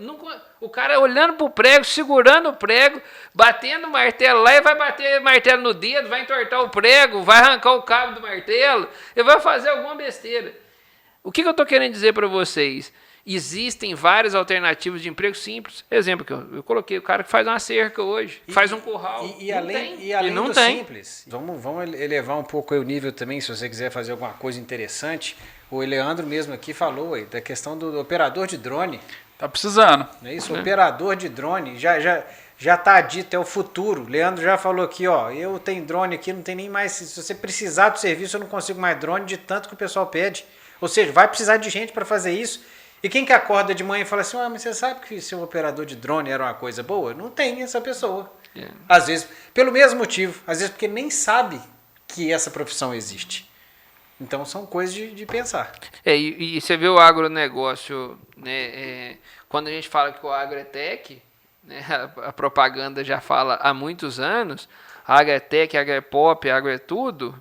O cara olhando para o prego, segurando o prego, batendo o martelo lá e vai bater o martelo no dedo, vai entortar o prego, vai arrancar o cabo do martelo, e vai fazer alguma besteira. O que eu estou querendo dizer para vocês? Existem várias alternativas de emprego simples. Exemplo que eu coloquei, o cara que faz uma cerca hoje, faz um curral. E além do simples, vamos elevar um pouco o nível também, se você quiser fazer alguma coisa interessante. O Leandro mesmo aqui falou da questão do operador de drone. Tá precisando. Não é isso? Operador de drone, já tá dito, é o futuro. Leandro já falou aqui, eu tenho drone aqui, não tem nem mais, se você precisar do serviço, eu não consigo mais drone de tanto que o pessoal pede. Ou seja, vai precisar de gente para fazer isso. E quem que acorda de manhã e fala assim, mas você sabe que ser um operador de drone era uma coisa boa? Não tem essa pessoa. Às vezes, pelo mesmo motivo, às vezes porque nem sabe que essa profissão existe. Então são coisas de pensar. E você vê o agronegócio, né, quando a gente fala que o agro é tech, né, a propaganda já fala há muitos anos, agro é tech, agro é pop, agro é tudo,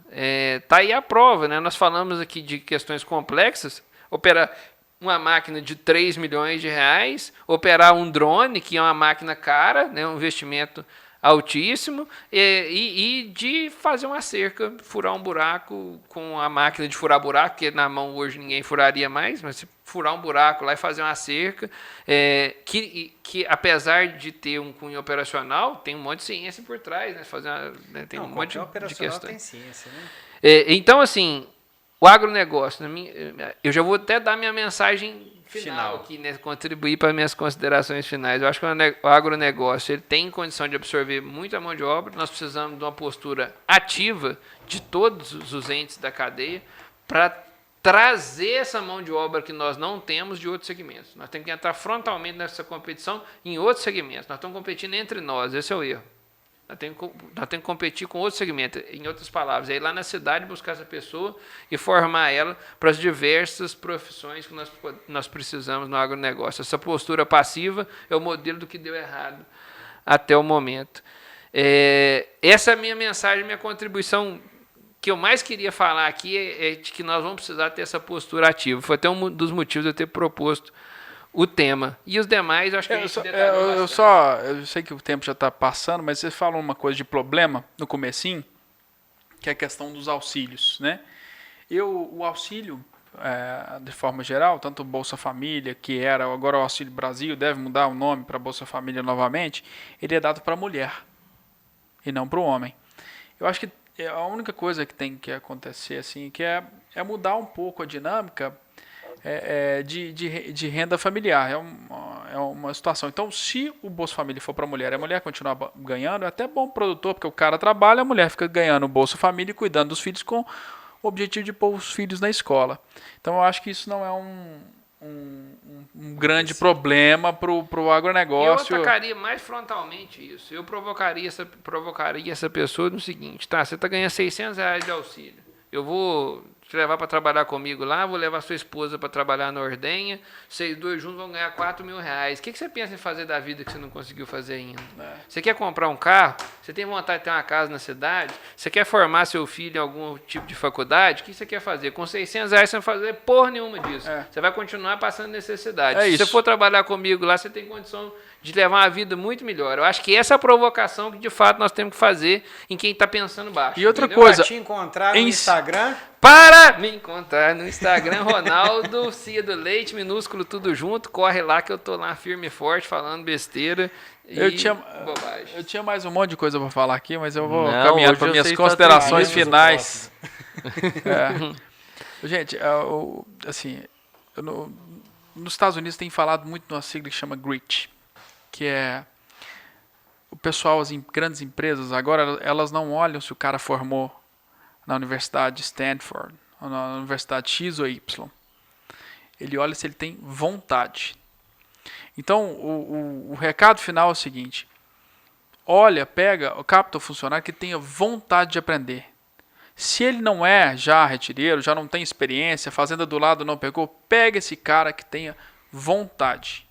tá aí a prova, né? Nós falamos aqui de questões complexas, operar uma máquina de 3 milhões de reais, operar um drone, que é uma máquina cara, né, um investimento altíssimo, e de fazer uma cerca, furar um buraco com a máquina de furar buraco, que na mão hoje ninguém furaria mais, mas se furar um buraco lá e fazer uma cerca, que apesar de ter um cunho operacional, tem um monte de ciência por trás, né? Tem um monte de questões. Tem ciência, né? Então, assim, o agronegócio, eu já vou até dar minha mensagem final aqui, né, contribuir para minhas considerações finais. Eu acho que o agronegócio ele tem condição de absorver muita mão de obra. Nós precisamos de uma postura ativa de todos os entes da cadeia para trazer essa mão de obra que nós não temos de outros segmentos. Nós temos que entrar frontalmente nessa competição em outros segmentos. Nós estamos competindo entre nós, esse é o erro. Nós temos que competir com outro segmento. Em outras palavras, é ir lá na cidade buscar essa pessoa e formar ela para as diversas profissões que nós precisamos no agronegócio. Essa postura passiva é o modelo do que deu errado até o momento. Essa é a minha mensagem, minha contribuição que eu mais queria falar aqui é de que nós vamos precisar ter essa postura ativa. Foi até um dos motivos de eu ter proposto o tema. E os demais, eu acho que a gente detalhou bastante. Eu sei que o tempo já está passando, mas você falou uma coisa de problema no comecinho, que é a questão dos auxílios, né? O auxílio, de forma geral, tanto o Bolsa Família, que era agora o Auxílio Brasil, deve mudar o nome para Bolsa Família novamente, ele é dado para a mulher e não para o homem. Eu acho que a única coisa que tem que acontecer assim, que é mudar um pouco a dinâmica de renda familiar. É uma situação. Então, se o Bolsa Família for para a mulher continuar ganhando, é até bom pro produtor, porque o cara trabalha, a mulher fica ganhando o Bolsa Família e cuidando dos filhos com o objetivo de pôr os filhos na escola. Então, eu acho que isso não é um grande problema para o agronegócio. Eu atacaria mais frontalmente isso. Eu provocaria essa pessoa no seguinte, tá? Você está ganhando R$600 de auxílio. Eu vou te levar para trabalhar comigo lá, vou levar sua esposa para trabalhar na ordenha, vocês dois juntos vão ganhar R$4.000. O que você pensa em fazer da vida que você não conseguiu fazer ainda? Você quer comprar um carro? Você tem vontade de ter uma casa na cidade? Você quer formar seu filho em algum tipo de faculdade? O que você quer fazer? Com R$600 você não vai fazer porra nenhuma disso. Você vai continuar passando necessidade. Se você for trabalhar comigo lá, você tem condição de levar uma vida muito melhor. Eu acho que essa é a provocação que, de fato, nós temos que fazer em quem está pensando baixo. E outra coisa... Para te encontrar no Instagram... Para me encontrar no Instagram, Ronaldo Cia do Leite, minúsculo, tudo junto. Corre lá que eu tô lá firme e forte, falando besteira e bobagem. Eu tinha mais um monte de coisa para falar aqui, mas eu vou caminhando para minhas considerações finais. Gente, assim, nos Estados Unidos tem falado muito numa sigla que chama GRIT, que é o pessoal, as grandes empresas, agora elas não olham se o cara formou na Universidade de Stanford, ou na Universidade X ou Y. Ele olha se ele tem vontade. Então, o recado final é o seguinte: capta o funcionário que tenha vontade de aprender. Se ele não é já retireiro, já não tem experiência, a fazenda do lado não pegou, pega esse cara que tenha vontade.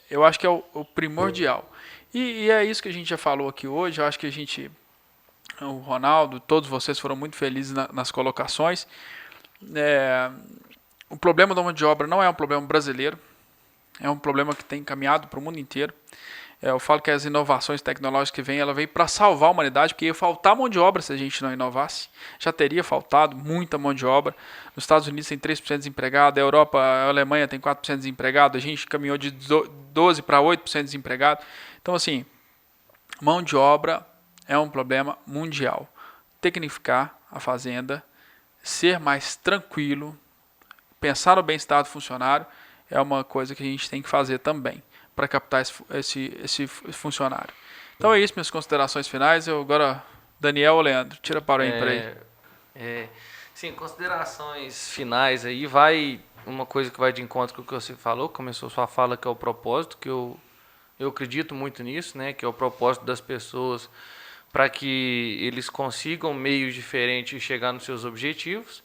Eu acho que é o primordial. E é isso que a gente já falou aqui hoje. Eu acho que o Ronaldo, todos vocês foram muito felizes nas colocações. O problema da mão de obra não é um problema brasileiro, é um problema que tem caminhado para o mundo inteiro. Eu falo que as inovações tecnológicas que vêm, ela veio para salvar a humanidade, porque ia faltar mão de obra se a gente não inovasse. Já teria faltado muita mão de obra. Nos Estados Unidos tem 3% de desempregado, a Europa, a Alemanha tem 4% de desempregado, a gente caminhou de 12% para 8% de desempregado. Então, assim, mão de obra é um problema mundial. Tecnificar a fazenda, ser mais tranquilo, pensar no bem-estar do funcionário é uma coisa que a gente tem que fazer também para captar esse funcionário. Então é isso, minhas considerações finais. Agora, Daniel ou Leandro, tira para o aí. Sim, considerações finais aí, vai uma coisa que vai de encontro com o que você falou, começou sua fala, que é o propósito, que eu acredito muito nisso, né, que é o propósito das pessoas para que eles consigam meios diferentes de chegar nos seus objetivos.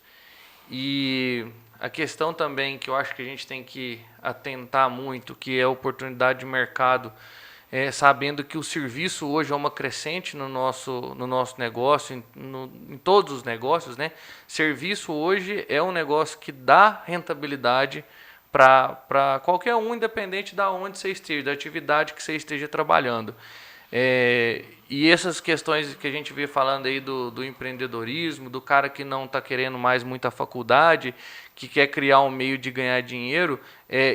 E a questão também que eu acho que a gente tem que atentar muito, que é a oportunidade de mercado, sabendo que o serviço hoje é uma crescente no nosso negócio, em todos os negócios, né? Serviço hoje é um negócio que dá rentabilidade para qualquer um, independente de onde você esteja, da atividade que você esteja trabalhando. E essas questões que a gente vê falando aí do empreendedorismo, do cara que não está querendo mais muita faculdade, que quer criar um meio de ganhar dinheiro,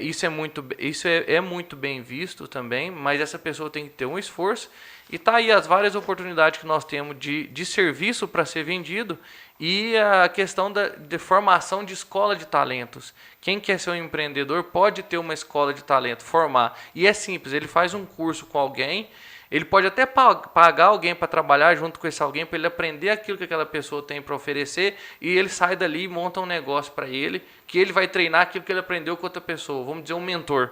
isso é muito bem visto também, mas essa pessoa tem que ter um esforço. E tá aí as várias oportunidades que nós temos de serviço para ser vendido e a questão de formação de escola de talentos. Quem quer ser um empreendedor pode ter uma escola de talento, formar. E é simples, ele faz um curso com alguém. Ele pode até pagar alguém para trabalhar junto com esse alguém, para ele aprender aquilo que aquela pessoa tem para oferecer, e ele sai dali e monta um negócio para ele, que ele vai treinar aquilo que ele aprendeu com outra pessoa. Vamos dizer, um mentor.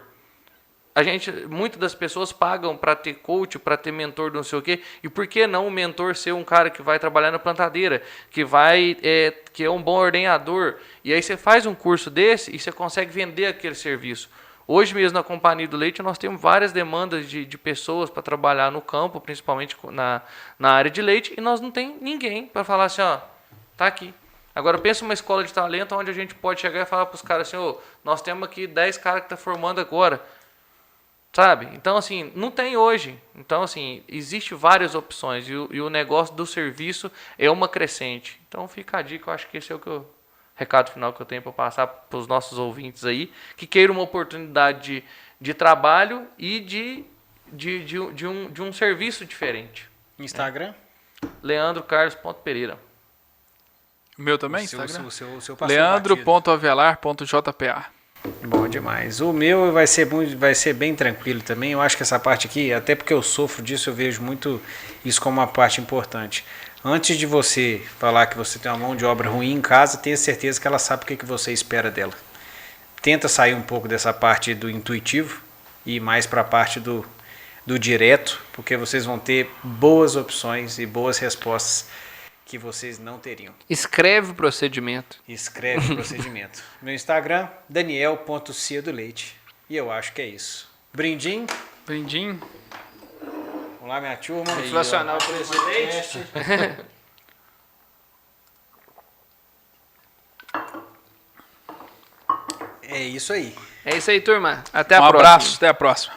muitas das pessoas pagam para ter coach, para ter mentor, não sei o quê. E por que não o mentor ser um cara que vai trabalhar na plantadeira, que é um bom ordenhador? E aí você faz um curso desse e você consegue vender aquele serviço. Hoje mesmo na Companhia do Leite nós temos várias demandas de pessoas para trabalhar no campo, principalmente na área de leite, e nós não tem ninguém para falar assim, ó, tá aqui. Agora pensa uma escola de talento onde a gente pode chegar e falar para os caras assim, ô, nós temos aqui 10 caras que estão formando agora. Sabe? Então, assim, não tem hoje. Então, assim, existe várias opções e o negócio do serviço é uma crescente. Então, fica a dica, eu acho que esse é o recado final que eu tenho para passar para os nossos ouvintes aí, que queiram uma oportunidade de trabalho e de um serviço diferente. Instagram? leandrocarlos.pereira. O meu também, O seu Instagram? passou batido. leandro.avelar.jpa. Bom demais. O meu vai ser bem tranquilo também. Eu acho que essa parte aqui, até porque eu sofro disso, eu vejo muito isso como uma parte importante. Antes de você falar que você tem uma mão de obra ruim em casa, tenha certeza que ela sabe o que você espera dela. Tenta sair um pouco dessa parte do intuitivo e ir mais para a parte do direto, porque vocês vão ter boas opções e boas respostas que vocês não teriam. Escreve o procedimento. Escreve o procedimento. Meu Instagram, daniel.ciadoleite. E eu acho que é isso. Brindim. Brindim. Vamos lá, minha turma. Inflacionar o preço do leite. É isso aí. É isso aí, turma. Até a Um próxima. abraço, até a próxima.